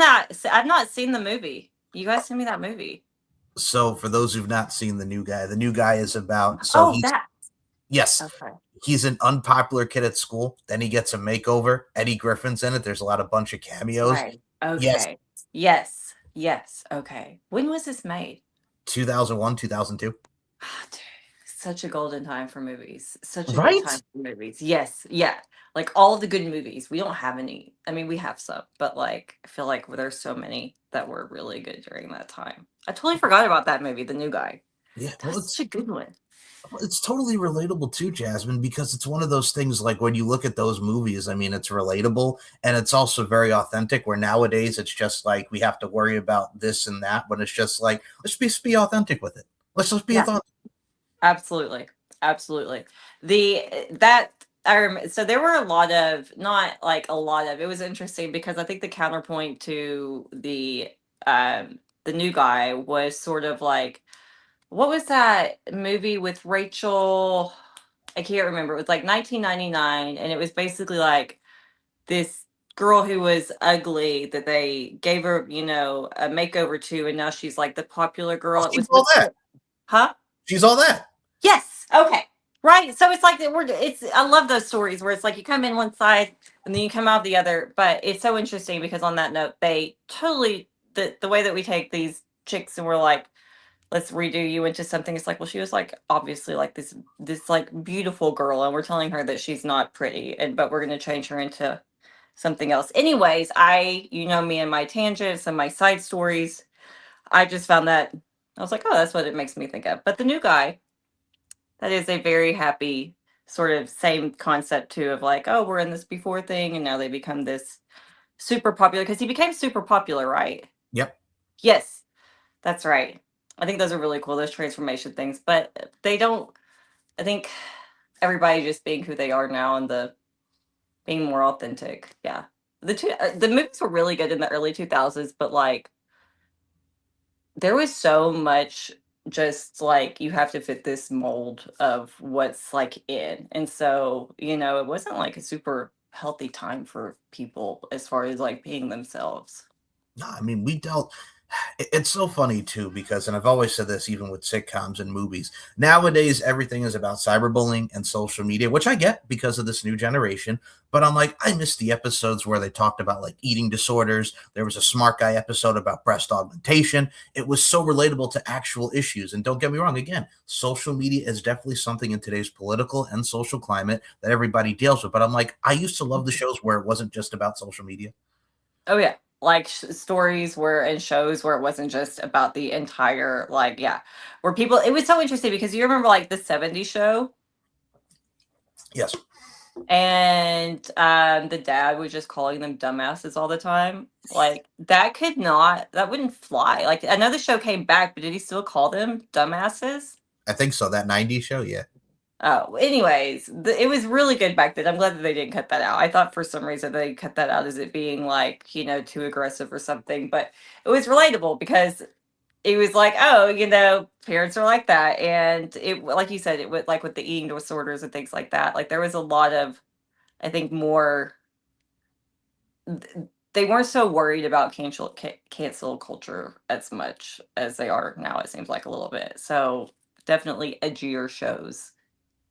S3: I've not seen the movie. You guys send me that movie.
S2: So for those who've not seen The New Guy is about he's an unpopular kid at school. Then he gets a makeover. Eddie Griffin's in it. There's a bunch of cameos.
S3: Right. Okay. Yes. Okay. When was this made?
S2: 2001, 2002.
S3: Such a golden time for movies. Such a good time for movies. Yes. Yeah. Like all the good movies. We don't have any. I mean, we have some, but like I feel like there's so many that were really good during that time. I totally forgot about that movie, The New Guy.
S2: Yeah,
S3: that's such a good one.
S2: It's totally relatable too, Jasmine, because it's one of those things like when you look at those movies, I mean, it's relatable and it's also very authentic, where nowadays it's just like we have to worry about this and that, but it's just like, let's just be authentic with it. Let's just be authentic.
S3: Absolutely. So there were it was interesting because I think the counterpoint to the New Guy was sort of like, what was that movie with Rachel? I can't remember. It was like 1999, and it was basically like this girl who was ugly that they gave her, a makeover to, and now she's like the popular girl.
S2: She's all that.
S3: Huh?
S2: She's all that.
S3: Yes. Okay. Right. So it's like I love those stories where it's like you come in one side and then you come out the other. But it's so interesting because on that note, they totally the way that we take these chicks and we're like, let's redo you into something. It's like, well, she was like obviously like this like beautiful girl, and we're telling her that she's not pretty, but we're gonna change her into something else. Anyways, me and my tangents and my side stories. I just found that I was like, oh, that's what it makes me think of. But The New Guy, that is a very happy sort of same concept too, of like, oh, we're in this before thing and now they become this super popular, because he became super popular, right?
S2: Yep.
S3: Yes, that's right. I think those are really cool, those transformation things, but I think everybody just being who they are now and being more authentic. Yeah. The movies were really good in the early 2000s, but like there was so much just like you have to fit this mold of what's like in, and so it wasn't like a super healthy time for people as far as like being themselves.
S2: No, I mean, we dealt It's so funny too, because, and I've always said this even with sitcoms and movies, nowadays everything is about cyberbullying and social media, which I get because of this new generation. But I'm like, I miss the episodes where they talked about like eating disorders. There was a Smart Guy episode about breast augmentation. It was so relatable to actual issues. And don't get me wrong, again, social media is definitely something in today's political and social climate that everybody deals with. But I'm like, I used to love the shows where it wasn't just about social media.
S3: Oh yeah, like stories where and shows where it wasn't just about the entire like where people. It was so interesting because you remember like the '70s show,
S2: Yes.
S3: and the dad was just calling them dumbasses all the time. Like that wouldn't fly. Like I know the show came back, but did he still call them dumbasses?
S2: I think so. That '90s show, yeah.
S3: Oh, anyways, it was really good back then. I'm glad that they didn't cut that out. I thought for some reason they cut that out as it being like, too aggressive or something, but it was relatable because it was like, oh, parents are like that. And it, like you said, it was like with the eating disorders and things like that. Like there was a lot of, I think, more, they weren't so worried about cancel culture as much as they are now, it seems like a little bit. So definitely edgier shows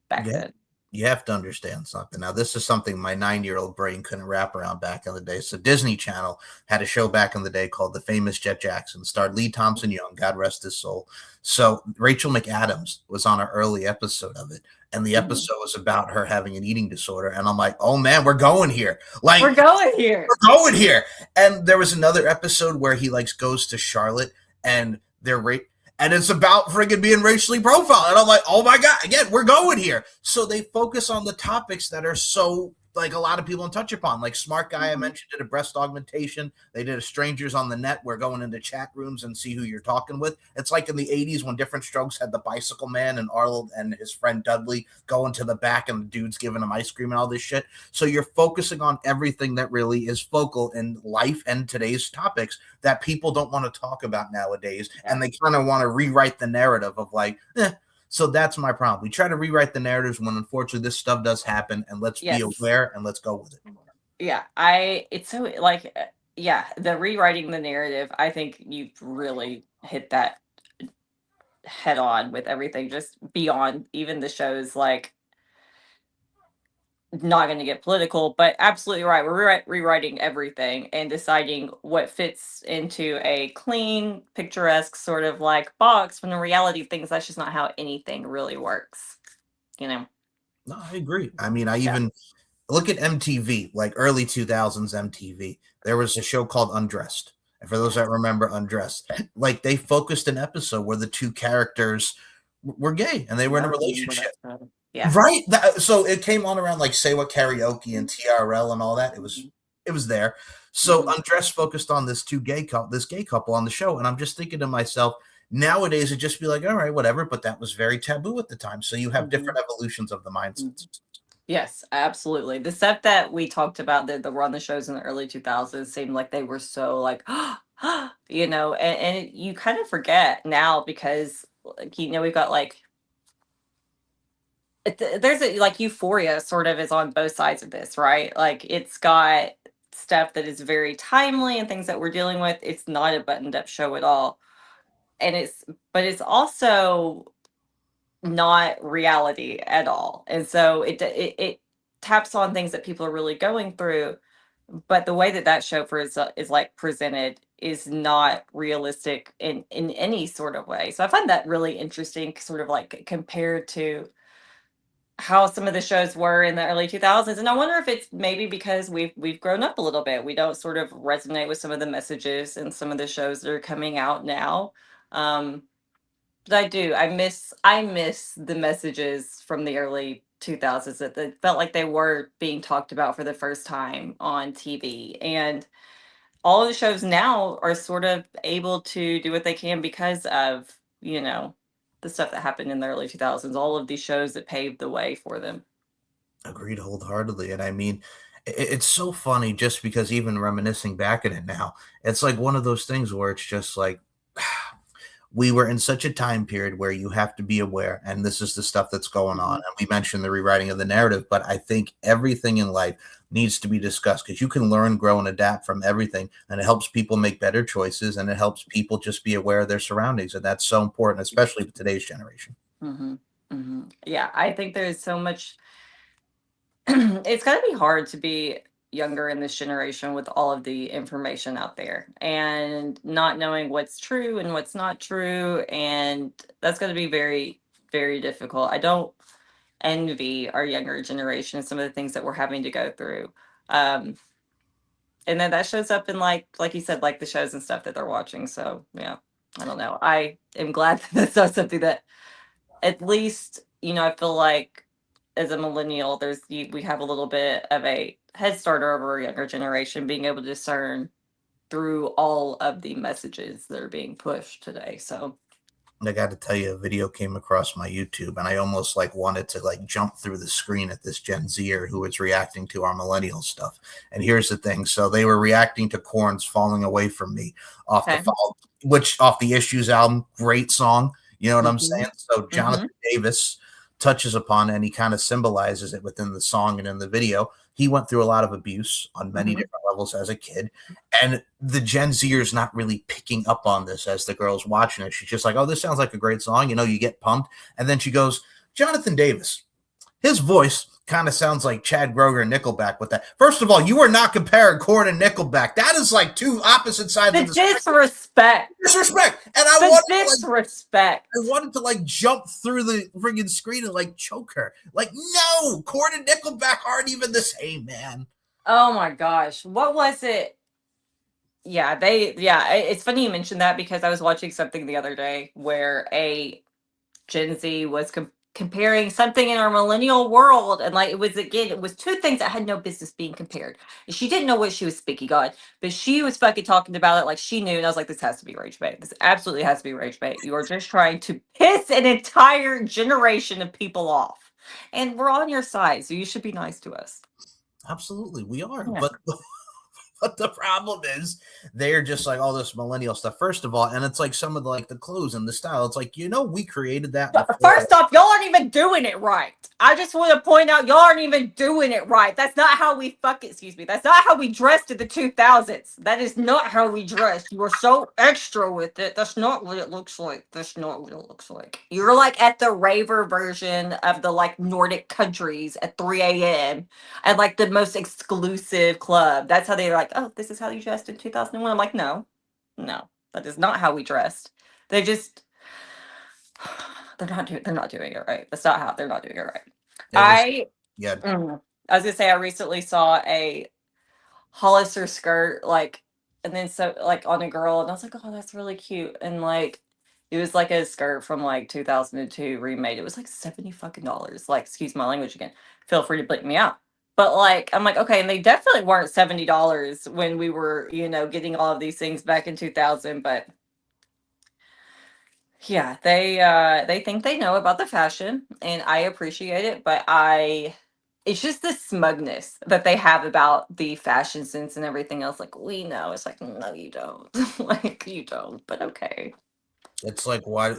S3: back
S2: Yeah.
S3: then.
S2: You have to understand something. Now, this is something my 9-year-old brain couldn't wrap around back in the day. So Disney Channel had a show back in the day called The Famous Jet Jackson, starred Lee Thompson Young, God rest his soul. So Rachel McAdams was on an early episode of it, and the episode was about her having an eating disorder. And I'm like, oh man, we're going here. Like
S3: We're going here.
S2: We're going here. And there was another episode where he like goes to Charlotte and and it's about friggin' being racially profiled. And I'm like, oh my God, again, we're going here. So they focus on the topics that are so, like, a lot of people don't touch upon. Like Smart Guy, I mentioned, did a breast augmentation. They did a Strangers on the Net. We're going into chat rooms and see who you're talking with. It's like in the 80s when Different Strokes had the Bicycle Man and Arnold and his friend Dudley going to the back and the dude's giving him ice cream and all this shit. So you're focusing on everything that really is focal in life and today's topics that people don't want to talk about nowadays. And they kind of want to rewrite the narrative of like, So that's my problem. We try to rewrite the narratives when unfortunately this stuff does happen, and let's be aware and let's go with it.
S3: Yeah, it's so like, the rewriting the narrative, I think you've really hit that head on with everything, just beyond even the shows, like, not going to get political, but absolutely right. We're rewriting everything and deciding what fits into a clean, picturesque sort of like box, when in reality, things that's just not how anything really works.
S2: No, I agree. I mean, I even look at MTV, like early 2000s MTV. There was a show called Undressed. And for those that remember Undressed, like they focused an episode where the two characters were gay and they were in a relationship.
S3: Yeah.
S2: Right. So it came on around like Say What Karaoke and TRL and all that. It was there. So Undressed focused on this gay couple on the show. And I'm just thinking to myself, nowadays it'd just be like, all right, whatever. But that was very taboo at the time. So you have different evolutions of the mindsets.
S3: Yes, absolutely. The stuff that we talked about that were on the shows in the early 2000s seemed like they were so like, and you kind of forget now because, like, we've got like, there's like Euphoria sort of is on both sides of this, right? Like it's got stuff that is very timely and things that we're dealing with. It's not a buttoned up show at all. But it's also not reality at all. And so it taps on things that people are really going through. But the way that show is like presented is not realistic in any sort of way. So I find that really interesting, sort of like compared to how some of the shows were in the early 2000s. And I wonder if it's maybe because we've grown up a little bit. We don't sort of resonate with some of the messages and some of the shows that are coming out now. But I do. I miss the messages from the early 2000s that they felt like they were being talked about for the first time on TV. And all of the shows now are sort of able to do what they can because of, the stuff that happened in the early 2000s, all of these shows that paved the way for them.
S2: Agreed wholeheartedly. And I mean, it's so funny just because even reminiscing back at it now, it's like one of those things where it's just like, we were in such a time period where you have to be aware, and this is the stuff that's going on. And we mentioned the rewriting of the narrative, but I think everything in life needs to be discussed because you can learn, grow, and adapt from everything. And it helps people make better choices, and it helps people just be aware of their surroundings. And that's so important, especially with today's generation.
S3: Yeah, I think there's so much. It's going to be hard to be younger in this generation with all of the information out there and not knowing what's true and what's not true. And that's going to be very, very difficult. I don't envy our younger generation some of the things that we're having to go through. And then that shows up in like you said, like the shows and stuff that they're watching. So yeah, I don't know. I am glad that that's not something that at least, I feel like as a millennial, we have a little bit of a head start over our younger generation, being able to discern through all of the messages that are being pushed today. So
S2: I got to tell you, a video came across my YouTube, and I almost wanted to jump through the screen at this Gen Zer who was reacting to our millennial stuff. And here's the thing: so they were reacting to Korn's "Falling Away from Me" off the Issues album. Great song, you know what I'm saying? So Jonathan Davis touches upon it, and he kind of symbolizes it within the song and in the video. He went through a lot of abuse on many different levels as a kid. And the Gen Zer is not really picking up on this as the girl's watching it. She's just like, oh, this sounds like a great song. You get pumped. And then she goes, Jonathan Davis, his voice kind of sounds like Chad Kroeger and Nickelback with that. First of all, you are not comparing Korn and Nickelback. That is like two opposite sides of the
S3: disrespect.
S2: Disrespect. And I wanted to jump through the friggin' screen and choke her. No, Korn and Nickelback aren't even the same, man.
S3: Oh my gosh. What was it? Yeah, it's funny you mentioned that because I was watching something the other day where a Gen Z was comparing something in our millennial world, and it was two things that had no business being compared. She didn't know what she was speaking on, but she was fucking talking about it like she knew, and I was like, this has to be rage bait. This absolutely has to be rage bait. You are just trying to piss an entire generation of people off, and we're on your side, so you should be nice to us.
S2: Absolutely, we are. Yeah. But the problem is they're just oh, this millennial stuff. First of all, and it's some of the clothes and the style. It's we created that.
S3: First off, y'all aren't even doing it right. I just want to point out y'all aren't even doing it right. That's not how we That's not how we dressed in the 2000s. That is not how we dressed. You were so extra with it. That's not what it looks like. That's not what it looks like. You're at the raver version of the Nordic countries at 3 a.m. at the most exclusive club. That's how they're oh, this is how you dressed in 2001. I'm like, no, that is not how we dressed. They're not doing it right. That's not how they're not doing it right. I was gonna say I recently saw a Hollister skirt and then on a girl, and I was like, oh, that's really cute. And it was a skirt from 2002 remade. It was $70 fucking. Excuse my language again. Feel free to bleep me out. But I'm like, okay, and they definitely weren't $70 when we were, getting all of these things back in 2000. But yeah, they think they know about the fashion, and I appreciate it. But it's just the smugness that they have about the fashion sense and everything else. We know. It's no, you don't. You don't. But okay.
S2: It's why?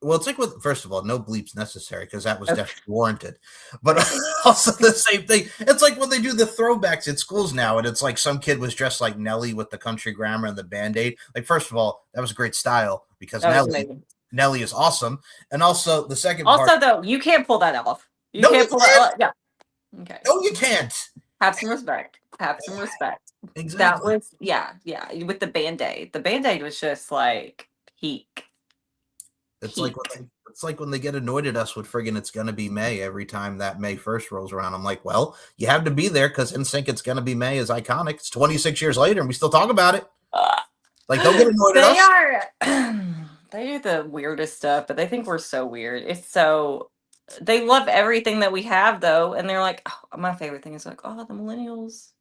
S2: Well, it's with, first of all, no bleeps necessary because that was definitely warranted. But also the same thing. It's when they do the throwbacks at schools now, and it's some kid was dressed like Nelly with the country grammar and the Band-Aid. First of all, that was a great style because Nelly is awesome. And also the second part.
S3: Also, though, you can't pull that off. You can't pull that off. Yeah. Okay.
S2: No, you can't.
S3: Have some respect. Exactly. That was, yeah. With the Band-Aid. The Band-Aid was just peak.
S2: It's when they get annoyed at us with friggin' It's Gonna Be May every time that May 1st rolls around. I'm like, well, you have to be there because NSYNC It's Gonna Be May is iconic. It's 26 years later and we still talk about it. Don't get annoyed at us.
S3: They do the weirdest stuff, but they think we're so weird. They love everything that we have though, and they're like, oh, my favorite thing is the millennials,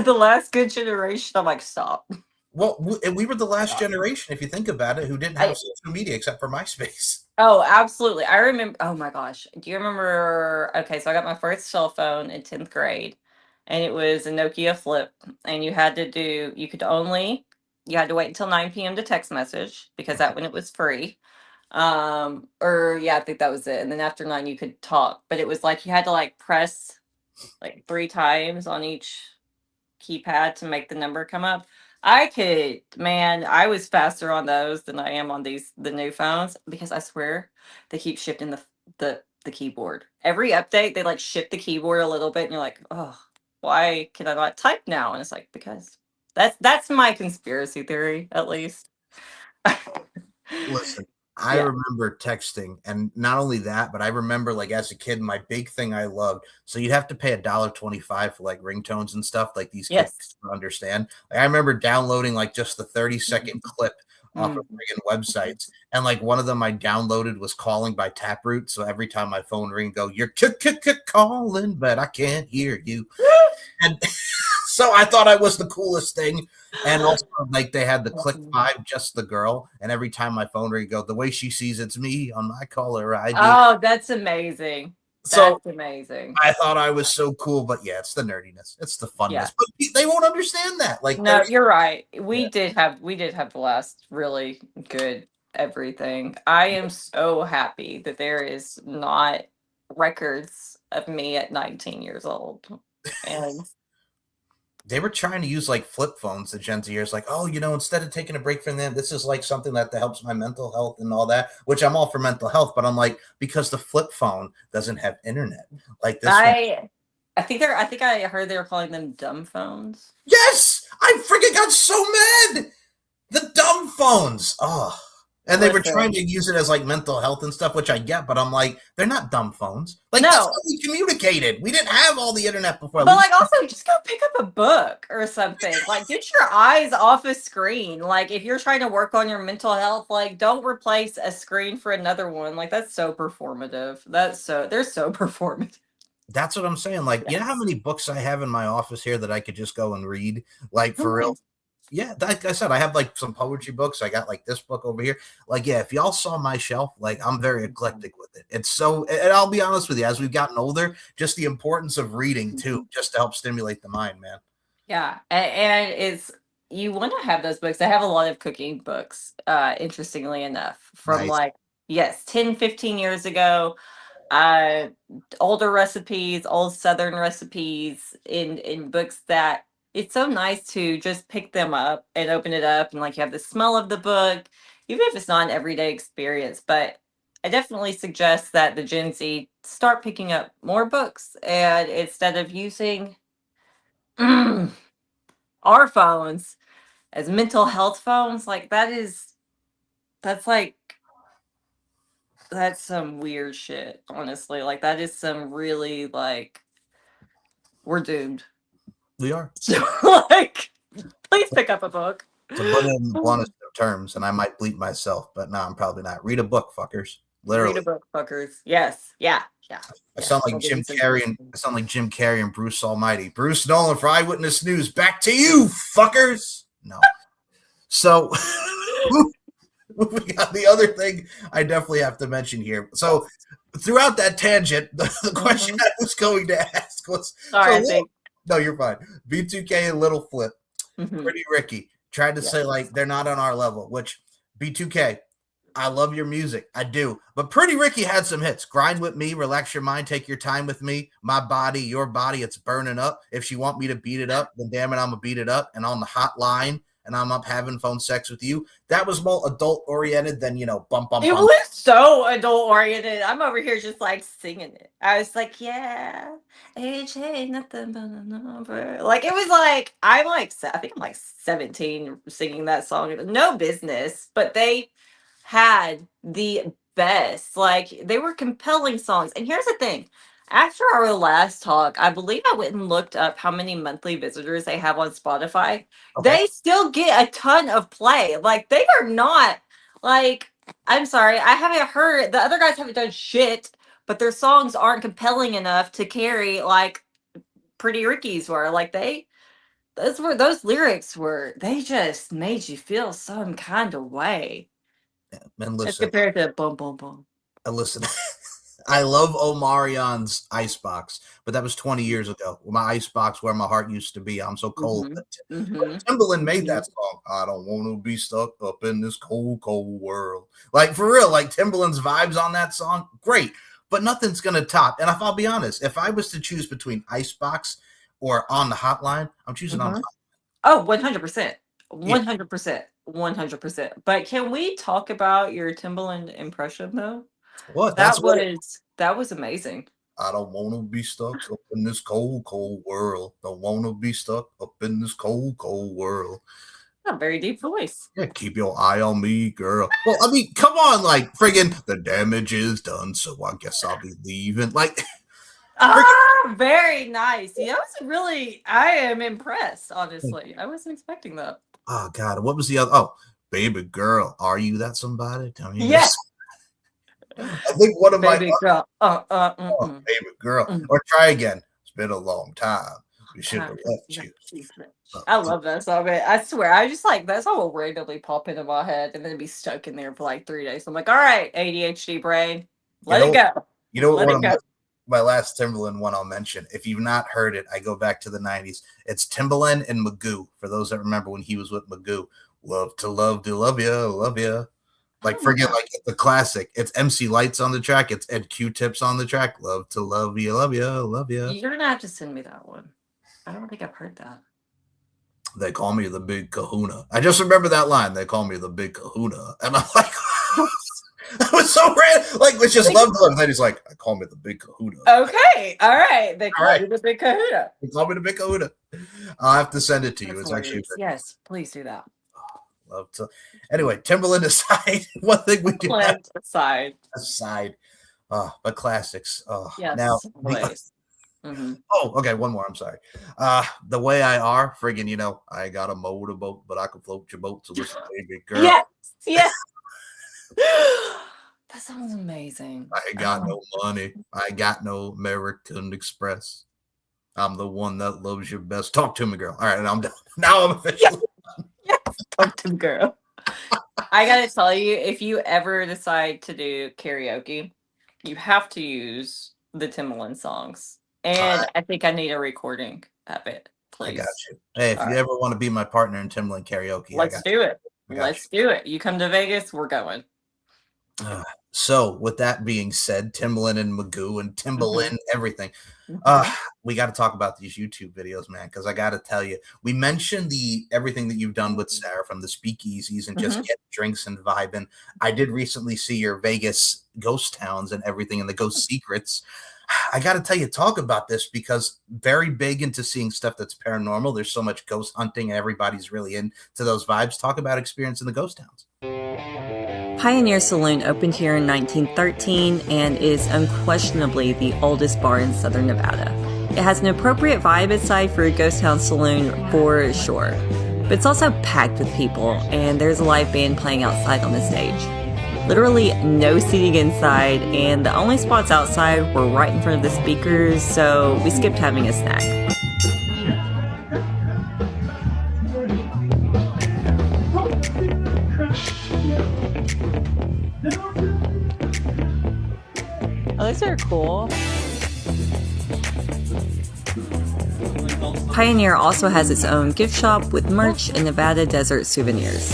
S3: the last good generation. I'm like, stop.
S2: Well, we were the last generation, if you think about it, who didn't have social media except for MySpace.
S3: Oh, absolutely. I remember. Oh my gosh. Do you remember? Okay, so I got my first cell phone in 10th grade, and it was a Nokia Flip, and you could only You had to wait until 9 p.m. to text message because that when it was free. Or yeah, I think that was it. And then after 9 you could talk, but it was like you had to like press like 3 times on each keypad to make the number come up. I was faster on those than I am on the new phones because I swear they keep shifting the keyboard. Every update they like shift the keyboard a little bit and you're like, oh, why can I not type now? And it's like, because that's my conspiracy theory, at least.
S2: Listen, I
S3: Yeah.
S2: remember texting, and not only that, but I remember like as a kid, my big thing I loved. So you'd have to pay $1.25 for like ringtones and stuff, like these kids
S3: Yes.
S2: don't understand. Like, I remember downloading like just the 30-second clip off of
S3: Mm.
S2: friggin' websites, and like one of them I downloaded was "Calling" by Taproot. So every time my phone ring, go, "You're calling, but I can't hear you." And so I thought I was the coolest thing. And also, like, they had the click 5, just the girl. And every time my phone ring go, the way she sees it's me on my caller ID.
S3: Oh, that's amazing.
S2: So
S3: That's amazing.
S2: I thought I was so cool, but yeah, it's the nerdiness. It's the funness.
S3: Yeah.
S2: But they won't understand that. Like,
S3: No, you're right. We did have the last really good everything. I am so happy that there is not records of me at 19 years old. And
S2: they were trying to use like flip phones, the Gen Zers, like, oh, instead of taking a break from them, this is like something that helps my mental health and all that, which I'm all for mental health, but I'm like, because the flip phone doesn't have internet. Like this
S3: I think I heard they were calling them dumb phones.
S2: Yes! I freaking got so mad! The dumb phones. Oh. And they were trying to use it as like mental health and stuff, which I get, but I'm like, they're not dumb phones. Like, that's how we communicated. We didn't have all the internet before.
S3: But like, also, just go pick up a book or something. Like, get your eyes off a screen. Like, if you're trying to work on your mental health, like, don't replace a screen for another one. Like, that's so performative. They're so performative.
S2: That's what I'm saying. Like, you know how many books I have in my office here that I could just go and read? Like, for real. Yeah, like I said, I have like some poetry books. I got like this book over here. Like, yeah, if y'all saw my shelf, like I'm very eclectic with it. It's so, and I'll be honest with you, as we've gotten older, just the importance of reading too, just to help stimulate the mind, man.
S3: Yeah, and you want to have those books. I have a lot of cooking books, interestingly enough, from like, 10, 15 years ago. Older recipes, old Southern recipes in books that it's so nice to just pick them up and open it up and like you have the smell of the book, even if it's not an everyday experience. But I definitely suggest that the Gen Z start picking up more books and instead of using our phones as mental health phones, like that's some weird shit, honestly. Like that is some really like we're doomed.
S2: We are.
S3: So, like, please pick up a book.
S2: To put it in bluntest of terms, and I might bleep myself, but no, I'm probably not. Read a book, fuckers. Literally.
S3: Read a book, fuckers. Yes. Yeah.
S2: I sound like Jim Carrey and Bruce Almighty. Bruce Nolan for Eyewitness News. Back to you, fuckers. No. So we got the other thing I definitely have to mention here. So throughout that tangent, the question I was going to ask was no, you're fine. B2K and Little Flip, Pretty Ricky tried to say like they're not on our level, which B2K, I love your music. I do. But Pretty Ricky had some hits. Grind with Me, Relax Your Mind, Take Your Time with Me, My Body, Your Body, It's Burning Up. If she want me to beat it up, then damn it, I'm going to beat it up. And On the Hotline, and I'm Up Having Phone Sex with You. That was more adult-oriented than, bump.
S3: It was so adult-oriented. I'm over here just, like, singing it. I was like, yeah, age ain't nothing but a number. Like, it was like, I think I'm, like, 17 singing that song. No business, but they had the best. Like, they were compelling songs. And here's the thing. After our last talk, I believe I went and looked up how many monthly visitors they have on Spotify. Okay. They still get a ton of play. Like, they are not, like, I'm sorry, I haven't heard, the other guys haven't done shit, but their songs aren't compelling enough to carry, like, Pretty Ricky's were. Like, those lyrics were, they just made you feel some kind of way.
S2: Yeah, man, listen.
S3: As compared to boom, boom, boom.
S2: Listen. I love Omarion's Icebox, but that was 20 years ago. My Icebox, where my heart used to be. I'm so cold. But Timbaland made that song. I don't want to be stuck up in this cold, cold world. Like, for real, like Timbaland's vibes on that song, great. But nothing's going to top. And if I'll be honest, if I was to choose between Icebox or On the Hotline, I'm choosing On the Hotline.
S3: Oh, 100%. 100%. 100%. But can we talk about your Timbaland impression, though?
S2: What?
S3: That was amazing.
S2: I don't want to be stuck up in this cold, cold world. Don't want to be stuck up in this cold, cold world.
S3: A very deep voice.
S2: Yeah, keep your eye on me, girl. Well, I mean, come on, like, friggin' the damage is done, so I guess I'll be leaving. Like,
S3: very nice. Yeah, I am impressed, honestly. I wasn't expecting that.
S2: Oh, God, what was the other? Oh, baby girl, are you that somebody? Tell me.
S3: Yes.
S2: I think one of
S3: baby
S2: girl.
S3: Oh,
S2: baby girl. Or try again. It's been a long time. We should have left you.
S3: I love that song, man. I swear, I just like that song will randomly pop into my head and then be stuck in there for like 3 days. I'm like, all right, ADHD brain, let it go.
S2: You know what? My last Timbaland one I'll mention. If you've not heard it, I go back to the 90s. It's Timbaland and Magoo. For those that remember when he was with Magoo. Love to love ya. Like, forget, like, it's a classic. It's MC Lights on the track. It's Ed Q-Tips on the track. Love to love ya.
S3: You're gonna have to send me that one. I don't think I've heard that.
S2: They call me the Big Kahuna. I just remember that line. They call me the Big Kahuna. And I'm like, that was so random. Like, it's just love to love. And then he's like, I call me the Big Kahuna.
S3: Okay. All right. They call me the Big Kahuna.
S2: They call me the Big Kahuna. I'll have to send it to you.
S3: That's
S2: it's actually
S3: yes, please do that.
S2: Love to. Anyway, Timbaland aside, one thing we do
S3: aside.
S2: But classics.
S3: Yes,
S2: now. Oh, okay. One more. I'm sorry. The Way I Are, friggin', I got a motorboat, but I can float your boat. So listen, baby girl.
S3: Yes. That sounds amazing.
S2: I ain't got no money. I got no American Express. I'm the one that loves you best. Talk to me, girl. All right, and I'm done. Now I'm officially done.
S3: Yes. Talk to me, girl. I gotta tell you, if you ever decide to do karaoke, you have to use the Timbaland songs. And I think I need a recording of it, please.
S2: I got you. Hey, if you ever want to be my partner in Timbaland karaoke,
S3: let's do it. Let's do it. You come to Vegas, we're going.
S2: So, with that being said, Timbaland and Magoo and Timbaland, everything. We got to talk about these YouTube videos, man, because I got to tell you, we mentioned everything that you've done with Sarah, from the speakeasies and just getting drinks and vibing. I did recently see your Vegas ghost towns and everything and the ghost secrets. I got to tell you, talk about this, because very big into seeing stuff that's paranormal. There's so much ghost hunting. Everybody's really into those vibes. Talk about experience in the ghost towns.
S7: Pioneer Saloon opened here in 1913 and is unquestionably the oldest bar in Southern Nevada. It has an appropriate vibe inside for a ghost town saloon for sure, but it's also packed with people, and there's a live band playing outside on the stage. Literally no seating inside, and the only spots outside were right in front of the speakers, so we skipped having a snack. Oh, those are cool. Pioneer also has its own gift shop with merch and Nevada desert souvenirs.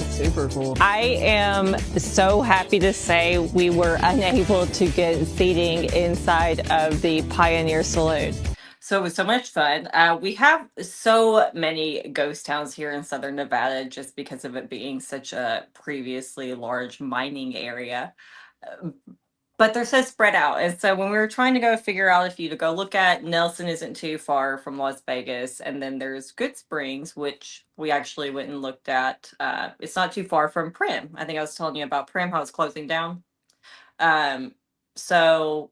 S7: Super cool. I am so happy to say we were unable to get seating inside of the Pioneer Saloon.
S3: So it was so much fun. We have so many ghost towns here in Southern Nevada just because of it being such a previously large mining area. But they're so spread out. And so when we were trying to go figure out if you to go look at, Nelson isn't too far from Las Vegas. And then there's Good Springs, which we actually went and looked at. It's not too far from Prim. I think I was telling you about Prim, how it's closing down. So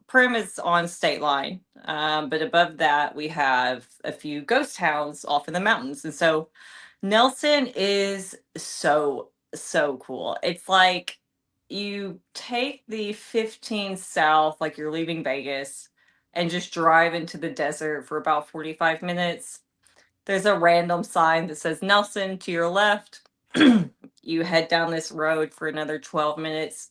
S3: Prim is on State Line. But above that, we have a few ghost towns off in the mountains. And so Nelson is so cool. It's like, you take the 15 south, like you're leaving Vegas, and just drive into the desert for about 45 minutes. There's a random sign that says Nelson to your left. you head down this road for another 12 minutes.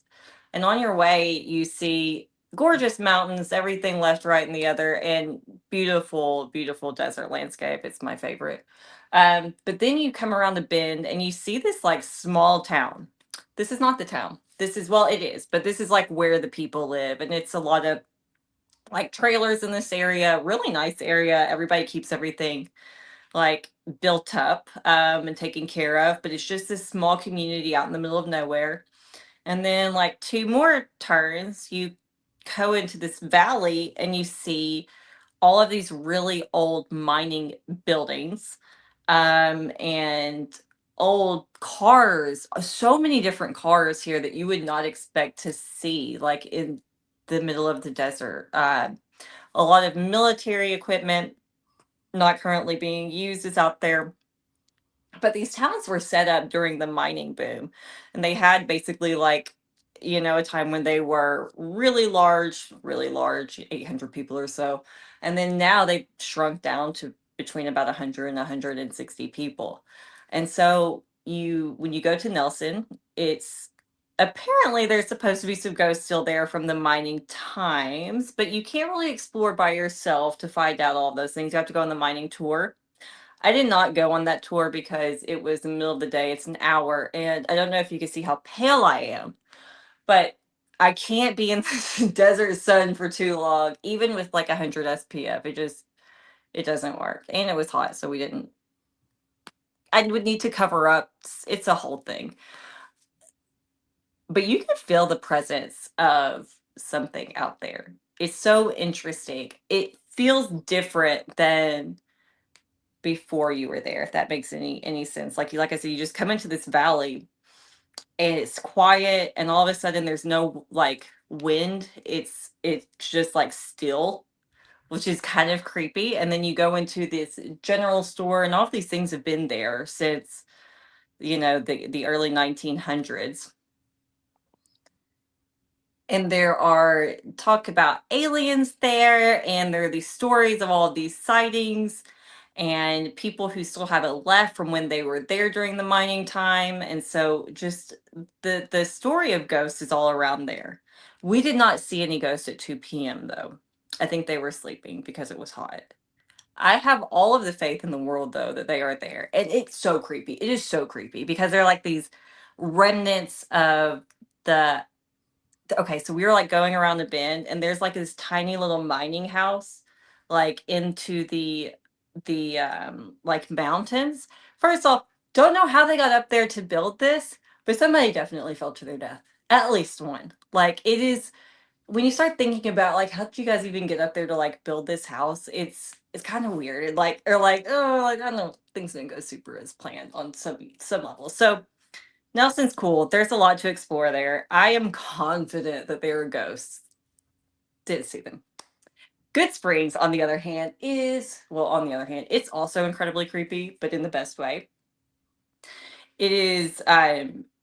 S3: And on your way, you see gorgeous mountains, everything left, right, and the other, and beautiful, beautiful desert landscape. It's my favorite. But then you come around the bend and you see this like small town. This is not the town. This is, well, it is, but this is like where the people live. And it's a lot of like trailers in this area, really nice area. Everybody keeps everything like built up and taken care of, but it's just this small community out in the middle of nowhere. And then like two more turns, you go into this valley and you see all of these really old mining buildings and old cars, so many different cars here that you would not expect to see like in the middle of the desert. A lot of military equipment not currently being used is out there. But these towns were set up during the mining boom, and they had basically like, a time when they were really large, 800 people or so. And then now they shrunk down to between about 100 and 160 people. And so when you go to Nelson, it's apparently there's supposed to be some ghosts still there from the mining times, but you can't really explore by yourself to find out all those things. You have to go on the mining tour. I did not go on that tour because it was the middle of the day. It's an hour, and I don't know if you can see how pale I am, but I can't be in the desert sun for too long, even with like 100 SPF. It doesn't work. And it was hot, so I would need to cover up. It's a whole thing. But you can feel the presence of something out there. It's so interesting. It feels different than before you were there, if that makes any sense. Like I said, you just come into this valley and it's quiet, and all of a sudden there's no like wind. It's just like still, which is kind of creepy. And then you go into this general store, and all of these things have been there since the early 1900s. And there are talk about aliens there, and there are these stories of all of these sightings and people who still have it left from when they were there during the mining time. And so just the story of ghosts is all around there. We did not see any ghosts at 2 p.m. though. I think they were sleeping because it was hot. I have all of the faith in the world though that they are there. And it's so creepy. It is so creepy because they're like these remnants of the okay, so we were like going around the bend, and there's like this tiny little mining house like into the like mountains. First off, don't know how they got up there to build this, but somebody definitely fell to their death. At least one. Like it is, when you start thinking about like how did you guys even get up there to like build this house, it's kind of weird. Like, or like, oh, like I don't know, things didn't go super as planned on some level. So Nelson's cool. There's a lot to explore there. I am confident that there are ghosts. Didn't see them. Good Springs, on the other hand, it's also incredibly creepy, but in the best way. It is,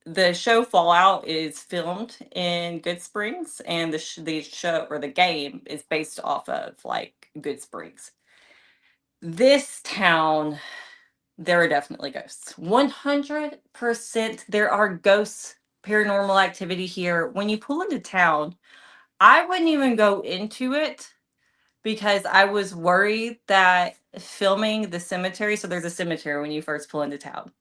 S3: the show Fallout is filmed in Good Springs, and the show or the game is based off of like Good Springs. This town, there are definitely ghosts. 100% there are ghosts, paranormal activity here. When you pull into town, I wouldn't even go into it because I was worried that filming the cemetery, so there's a cemetery when you first pull into town.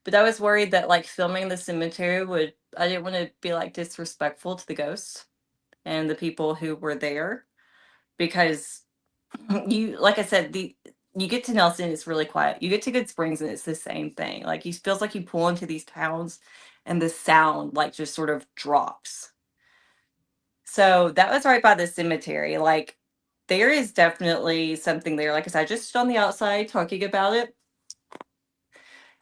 S3: But I was worried that like filming the cemetery I didn't want to be like disrespectful to the ghosts and the people who were there, because like I said, you get to Nelson, it's really quiet. You get to Good Springs and it's the same thing. Like you feels like you pull into these towns and the sound like just sort of drops. So that was right by the cemetery. Like there is definitely something there. Like I said, I just stood on the outside talking about it.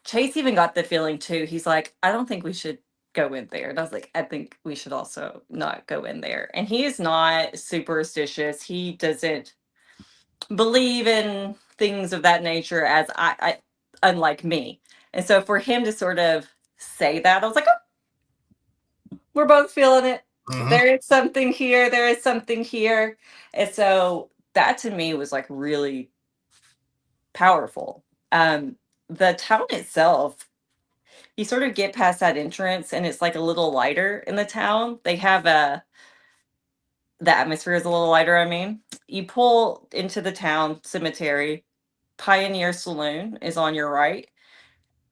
S3: Chase even got the feeling too. He's like, I don't think we should go in there. And I was like, I think we should also not go in there. And he is not superstitious. He doesn't believe in things of that nature as I unlike me. And so for him to sort of say that, I was like, oh, we're both feeling it. Mm-hmm. There is something here. There is something here. And so that to me was like really powerful. The town itself, you sort of get past that entrance and it's like a little lighter in the town. They have the atmosphere is a little lighter. I mean, you pull into the town cemetery, Pioneer Saloon is on your right.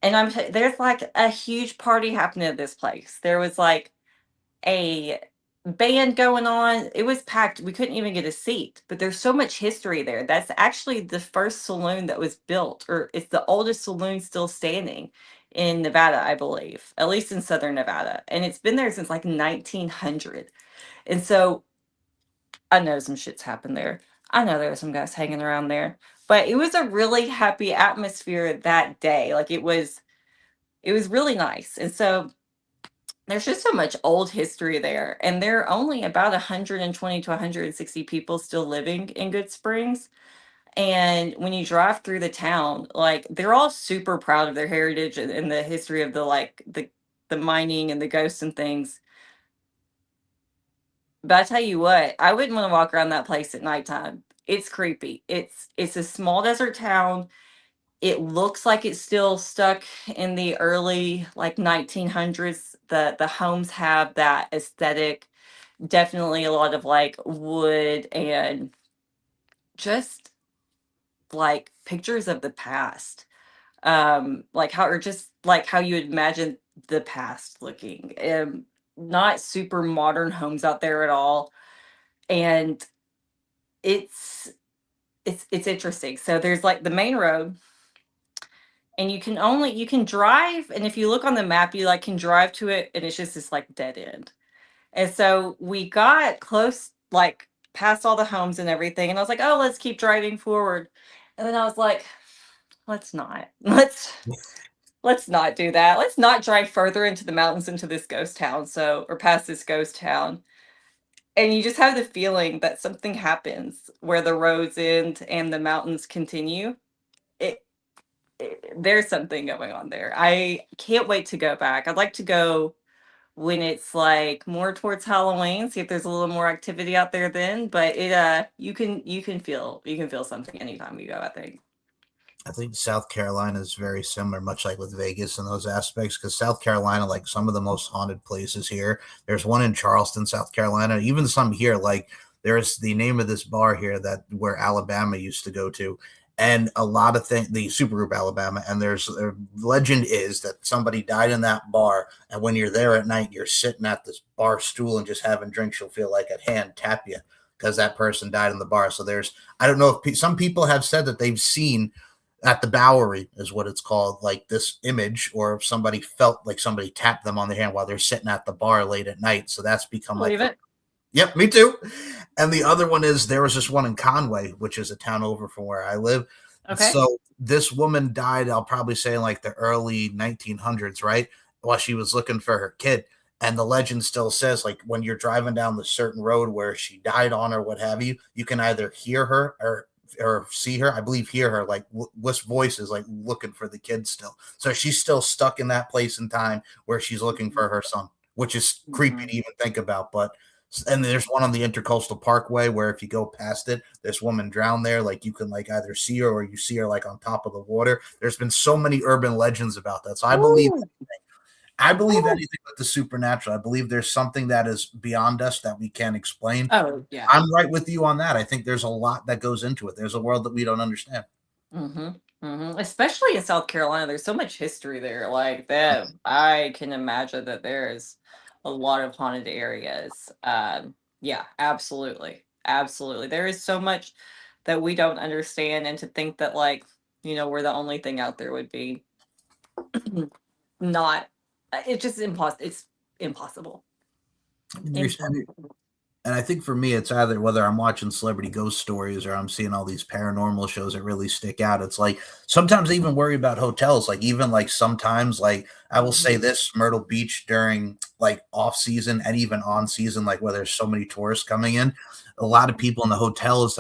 S3: And there's like a huge party happening at this place. There was like a band going on. It was packed. We couldn't even get a seat, but there's so much history there. That's actually the first saloon that was built, or it's the oldest saloon still standing in Nevada, I believe, at least in Southern Nevada. And it's been there since like 1900. And so I know some shit's happened there. I know there were some guys hanging around there, but it was a really happy atmosphere that day. Like it was really nice. And so there's just so much old history there. And there are only about 120 to 160 people still living in Good Springs. And when you drive through the town, like they're all super proud of their heritage and the history of the mining and the ghosts and things. But I tell you what, I wouldn't want to walk around that place at nighttime. It's creepy. It's a small desert town. It looks like it's still stuck in the early like 1900s. The homes have that aesthetic. Definitely a lot of like wood and just like pictures of the past. Like how or just like how you would imagine the past looking. Not super modern homes out there at all. And it's it's interesting. So there's like the main road and you can drive, and if you look on the map you like can drive to it and it's just this like dead end. And so we got close, like past all the homes and everything, and I was like, oh, let's keep driving forward. And then I was like, let's not. Let's not do that. Let's not drive further into the mountains into this ghost town, or past this ghost town. And you just have the feeling that something happens where the roads end and the mountains continue. It there's something going on there. I can't wait to go back. I'd like to go when it's like more towards Halloween, see if there's a little more activity out there then. But you can feel something anytime you go, I think.
S2: I think South Carolina is very similar, much like with Vegas in those aspects, because South Carolina, like some of the most haunted places here. There's one in Charleston, South Carolina, even some here. Like there's the name of this bar here where Alabama used to go to, and a lot of things, the Supergroup Alabama, and there's a legend is that somebody died in that bar, and when you're there at night, you're sitting at this bar stool and just having drinks, you'll feel like a hand tap you because that person died in the bar. So I don't know if some people have said that they've seen at the Bowery is what it's called, like this image, or if somebody felt like somebody tapped them on the hand while they're sitting at the bar late at night. So that's become
S3: Believe it.
S2: Yep, me too. And the other one is there was this one in Conway, which is a town over from where I live.
S3: Okay.
S2: So this woman died, I'll probably say in like the early 1900s, right? While she was looking for her kid. And the legend still says, like, when you're driving down the certain road where she died on or what have you, you can either hear her or see her, I believe hear her, like with voices, like looking for the kid still. So she's still stuck in that place in time where she's looking for her son, which is creepy to even think about. And there's one on the Intercoastal Parkway where if you go past it, this woman drowned there. Like you can like either see her or you see her like on top of the water. There's been so many urban legends about that. So I believe anything with the supernatural. I believe there's something that is beyond us that we can't explain.
S3: Oh, yeah.
S2: I'm right with you on that. I think there's a lot that goes into it. There's a world that we don't understand.
S3: Especially in South Carolina, there's so much history there. Like that, I can imagine that there's a lot of haunted areas. Yeah, absolutely. There is so much that we don't understand, and to think that like, we're the only thing out there would be not. It's just impossible. It's impossible.
S2: And I think for me, it's either whether I'm watching celebrity ghost stories or I'm seeing all these paranormal shows that really stick out. It's like sometimes I even worry about hotels. Like even like sometimes, like I will say this, Myrtle Beach during like off season and even on season, like where there's so many tourists coming in, a lot of people in the hotels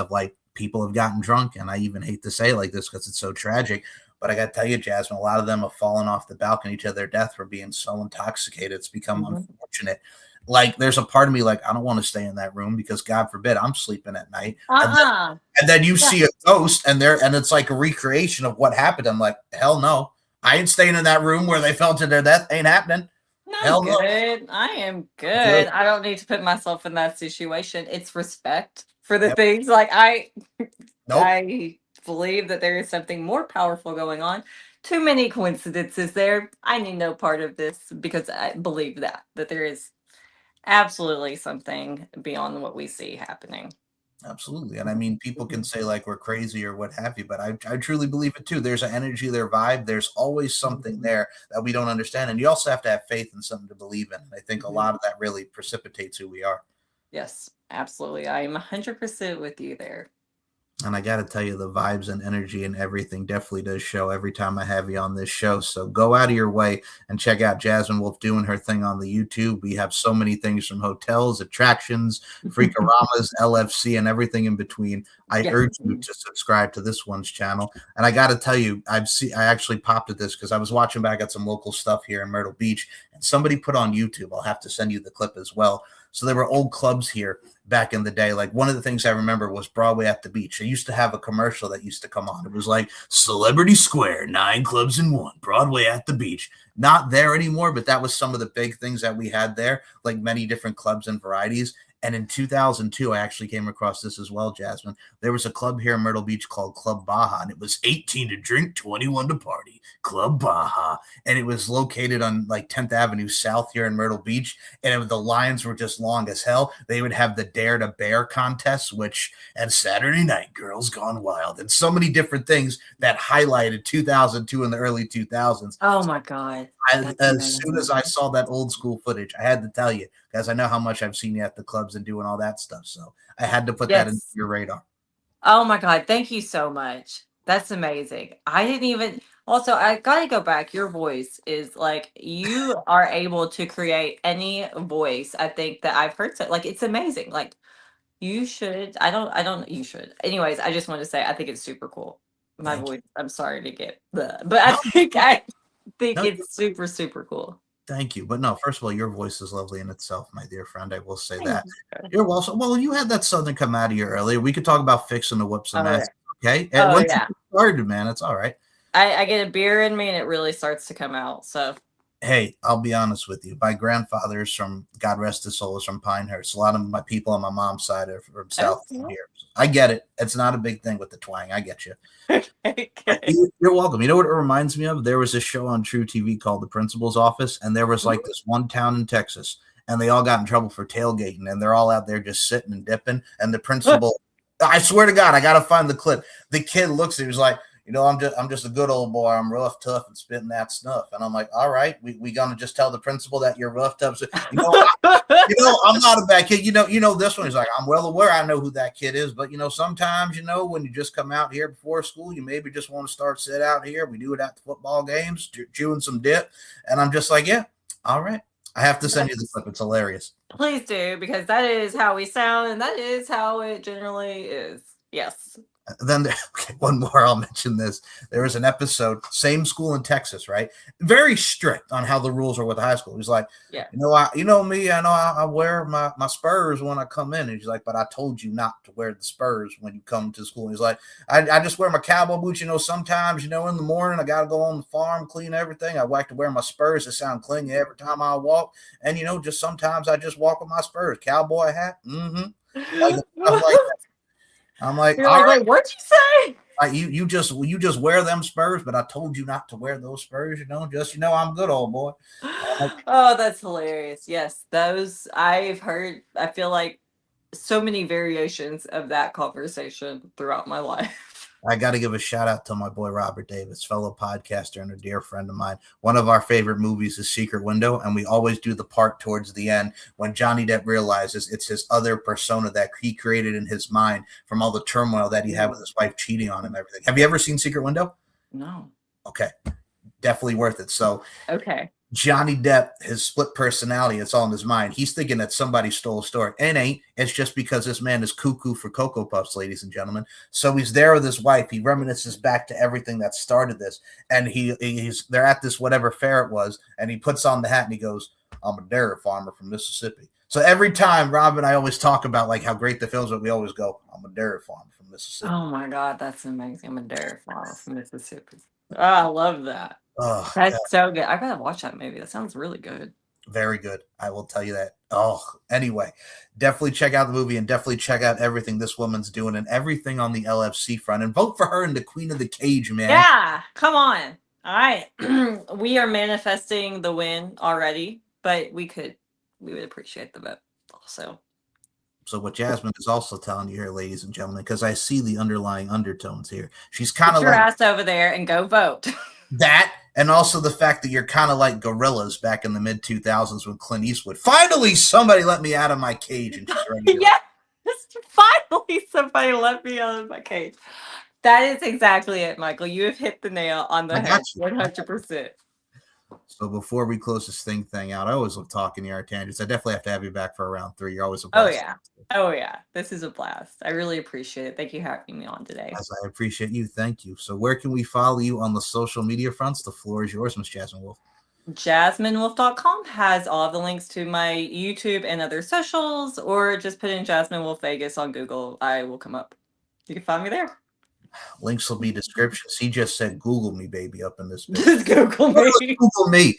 S2: people have gotten drunk. And I even hate to say it like this because it's so tragic. But I got to tell you, Jasmine, a lot of them have fallen off the balcony to their death for being so intoxicated. It's become unfortunate. Like there's a part of me like I don't want to stay in that room because God forbid I'm sleeping at night. And then you see a ghost and it's like a recreation of what happened. I'm like, hell no, I ain't staying in that room where they fell to their death. Ain't happening.
S3: I'm good. I am good. I don't need to put myself in that situation. It's respect for the things like I believe that there is something more powerful going on. Too many coincidences there. I need no part of this because I believe that there is absolutely something beyond what we see happening.
S2: Absolutely. And I mean, people can say like we're crazy or what have you, but I truly believe it too. There's an energy, their vibe. There's always something there that we don't understand. And you also have to have faith in something to believe in. And I think a lot of that really precipitates who we are.
S3: Yes, absolutely. I am 100% with you there.
S2: And I got to tell you, the vibes and energy and everything definitely does show every time I have you on this show. So go out of your way and check out Jasmine Wolf doing her thing on the YouTube. We have so many things from hotels, attractions, Freakaramas, LFC, and everything in between. I urge you to subscribe to this one's channel. And I got to tell you, I actually popped at this because I was watching back at some local stuff here in Myrtle Beach, and somebody put on YouTube. I'll have to send you the clip as well. So there were old clubs here back in the day. Like one of the things I remember was Broadway at the Beach. They used to have a commercial that used to come on. It was like Celebrity Square, 9 clubs in 1, Broadway at the Beach. Not there anymore, but that was some of the big things that we had there, like many different clubs and varieties. And in 2002, I actually came across this as well, Jasmine. There was a club here in Myrtle Beach called Club Baja, and it was 18 to drink, 21 to party. Club Baja. And it was located on like 10th Avenue South here in Myrtle Beach. And the lines were just long as hell. They would have the Dare to Bear contests, and Saturday Night Girls Gone Wild, and so many different things that highlighted 2002 and the early 2000s.
S3: Oh my God.
S2: As soon as I saw that old school footage, I had to tell you, guys, I know how much I've seen you at the clubs and doing all that stuff. So I had to put that into your radar.
S3: Oh my God. Thank you so much. That's amazing. I didn't even, also, I got to go back. Your voice is like, you are able to create any voice. I think that I've heard. Like, it's amazing. Like, you should, you should. Anyways, I just want to say, I think it's super cool. My voice, I'm sorry to get but I think it's super, super cool.
S2: Thank you. But no, first of all, your voice is lovely in itself, my dear friend. I will say that. You're welcome. Well, you had that Southern come out of you earlier. We could talk about fixing the whoops and mess. Okay. And once you started, man, it's all right.
S3: I get a beer in me and it really starts to come out. So
S2: hey, I'll be honest with you. My grandfather is from, God rest his soul, is from Pinehurst. A lot of my people on my mom's side are from south from here. I get it. It's not a big thing with the twang. I get you. You're welcome. You know what it reminds me of? There was a show on True TV called The Principal's Office, and there was like this one town in Texas, and they all got in trouble for tailgating, and they're all out there just sitting and dipping, and the principal, I swear to God, I got to find the clip. The kid looks at him, he's like, you know, I'm just a good old boy. I'm rough, tough, and spitting that snuff. And I'm like, all right, we gonna just tell the principal that you're rough, tough. I'm not a bad kid. You know this one. He's like, I'm well aware. I know who that kid is. But sometimes, when you just come out here before school, you maybe just want to sit out here. We do it at the football games, chewing some dip. And I'm just like, yeah, all right. I have to send you the clip. It's hilarious.
S3: Please do, because that is how we sound, and that is how it generally is. Yes.
S2: Then one more, I'll mention this. There was an episode, same school in Texas, right? Very strict on how the rules are with the high school. He's like, yeah, you know me, I know I wear my Spurs when I come in. And he's like, but I told you not to wear the Spurs when you come to school. And he's like, I just wear my cowboy boots. Sometimes, in the morning I got to go on the farm, clean everything. I like to wear my Spurs to sound clean every time I walk. And, just sometimes I just walk with my Spurs. Cowboy hat. I'm like, all right,
S3: what'd you say?
S2: You just wear them Spurs, but I told you not to wear those Spurs. I'm good, old boy.
S3: Oh, that's hilarious. Yes, those I've heard. I feel like so many variations of that conversation throughout my life.
S2: I got to give a shout out to my boy Robert Davis, fellow podcaster and a dear friend of mine. One of our favorite movies is Secret Window, and we always do the part towards the end when Johnny Depp realizes it's his other persona that he created in his mind from all the turmoil that he had with his wife cheating on him and everything. Have you ever seen Secret Window?
S3: No.
S2: Okay. Definitely worth it. So,
S3: okay.
S2: Johnny Depp, his split personality, it's all in his mind. He's thinking that somebody stole a story. It ain't. It's just because this man is cuckoo for Cocoa Puffs, ladies and gentlemen. So he's there with his wife. He reminisces back to everything that started this. And they're at this whatever fair it was, and he puts on the hat and he goes, I'm a dairy farmer from Mississippi. So every time Rob and I always talk about like how great the films are, we always go, I'm a dairy farmer from Mississippi.
S3: Oh my God, that's amazing. I'm a dairy farmer from Mississippi. Oh, I love that.
S2: Oh,
S3: That's so good. I gotta watch that movie. That sounds really good.
S2: very good. I will tell you that. Oh, anyway, definitely check out the movie and definitely check out everything this woman's doing and everything on the LFC front and vote for her in the Queen of the Cage, man.
S3: Yeah, come on. All right. We are manifesting the win already, but we would appreciate the vote also.
S2: So what Jasmine is also telling you here, ladies and gentlemen, because I see the underlying undertones here. She's kind
S3: Put
S2: of
S3: your
S2: like
S3: ass over there and go vote.
S2: that, and also the fact that you're kind of like gorillas back in the mid 2000s when Clint Eastwood. Finally, somebody let me out of my cage, and she's ready to
S3: Yes, finally somebody let me out of my cage. That is exactly it, Michael. You have hit the nail on the
S2: I
S3: head,
S2: got you.
S3: 100%.
S2: So before we close this thing out, I always love talking to our tangents. I definitely have to have you back for round 3. You're always a blast.
S3: Oh yeah. This is a blast. I really appreciate it. Thank you for having me on today.
S2: As I appreciate you. Thank you. So where can we follow you on the social media fronts? The floor is yours, Miss Jasmine Wolf.
S3: JasmineWolf.com has all of the links to my YouTube and other socials, or just put in Jasmine Wolf Vegas on Google. I will come up. You can find me there.
S2: Links will be descriptions. He just said Google me, baby, up in this bitch.
S3: Just Google me.
S2: Google me.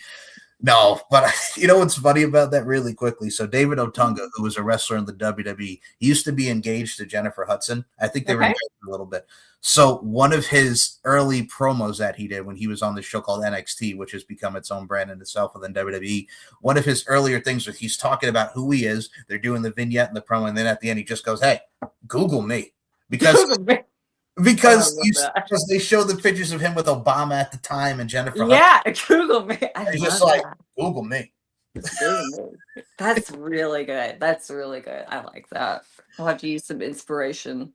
S2: No, but you know what's funny about that really quickly? So David Otunga, who was a wrestler in the WWE, he used to be engaged to Jennifer Hudson. I think they were engaged a little bit. So one of his early promos that he did when he was on the show called NXT, which has become its own brand in itself within WWE, one of his earlier things was he's talking about who he is. They're doing the vignette and the promo, and then at the end he just goes, "Hey, Google me," because they show the pictures of him with Obama at the time and Jennifer.
S3: Yeah, Google me.
S2: He's just like, Google me.
S3: That's really good. That's really good. I like that. I'll have to use some inspiration.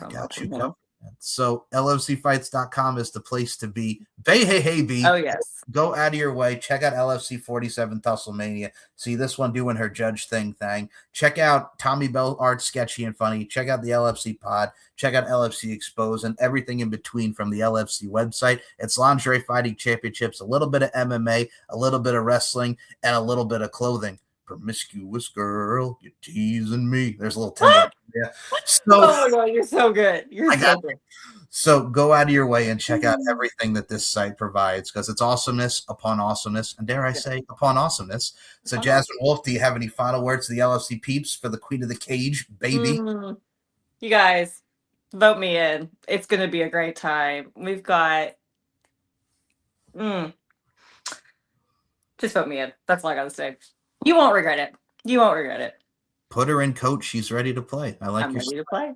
S2: Got you covered. So LFCfights.com is the place to be. Hey, B.
S3: Oh, yes.
S2: Go out of your way. Check out LFC 47 TussleMania. See this one doing her judge thing. Check out Tommy Bell Art Sketchy and Funny. Check out the LFC Pod. Check out LFC Exposed and everything in between from the LFC website. It's Lingerie Fighting Championships, a little bit of MMA, a little bit of wrestling, and a little bit of clothing. Promiscuous girl, you're teasing me. There's a little tender. Yeah. So,
S3: oh my God, you're so good. You're so good.
S2: So go out of your way and check out everything that this site provides because it's awesomeness upon awesomeness, and dare I say, upon awesomeness. So Jasmine Wolf, do you have any final words to the LFC peeps for the Queen of the Cage, baby?
S3: You guys, vote me in. It's going to be a great time. We've got... Just vote me in. That's all I got to say. You won't regret it. You won't regret it.
S2: Put her in, coach. She's ready to play. I'm ready
S3: to play.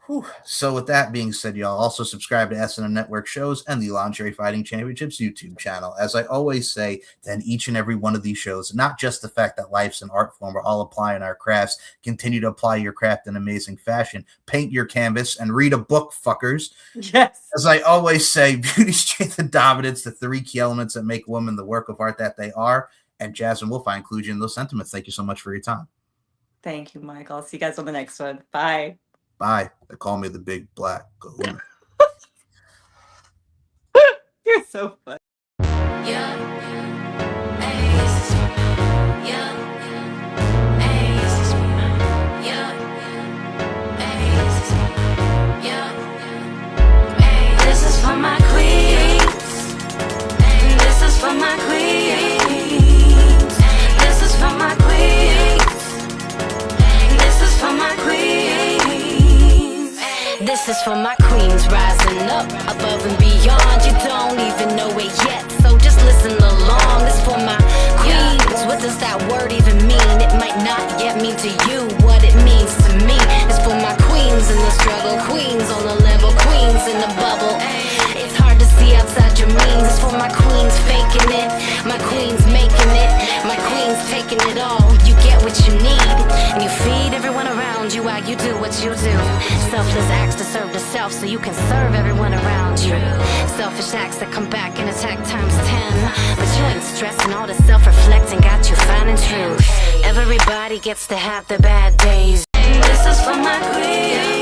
S2: Whew. So with that being said, y'all also subscribe to SNM Network shows and the Lingerie Fighting Championships YouTube channel. As I always say, then each and every one of these shows, not just the fact that life's an art form, we're all applying our crafts. Continue to apply your craft in amazing fashion. Paint your canvas and read a book, fuckers.
S3: Yes.
S2: As I always say, beauty, strength, and dominance, the 3 key elements that make women the work of art that they are. And Jasmine Wolf, I include you in those sentiments. Thank you so much for your time.
S3: Thank you, Michael. I'll see you guys on the next one. Bye.
S2: Bye. They call me the big black kahuna.
S3: You're so funny.
S8: This is for my queens. This is for my queens. This is for my queens. This is for my queens. This is for my queens rising up, above and beyond. You don't even know it yet, so just listen along. This for my queens. What does that word even mean? It might not yet mean to you what it means to me. It's for my queens in the struggle, queens on the level, queens in the bubble. It's hard to see outside your means. It's for my queens faking it, my queens making it, my queens taking it all. You get what you need, and you feed everyone around you while you do what you do. Selfless acts to serve the self so you can serve everyone around you. Selfish acts that come back and attack times 10. But you ain't stressing, all the self-reflecting got you finding truth. Everybody gets to have their bad days. This is for my queens.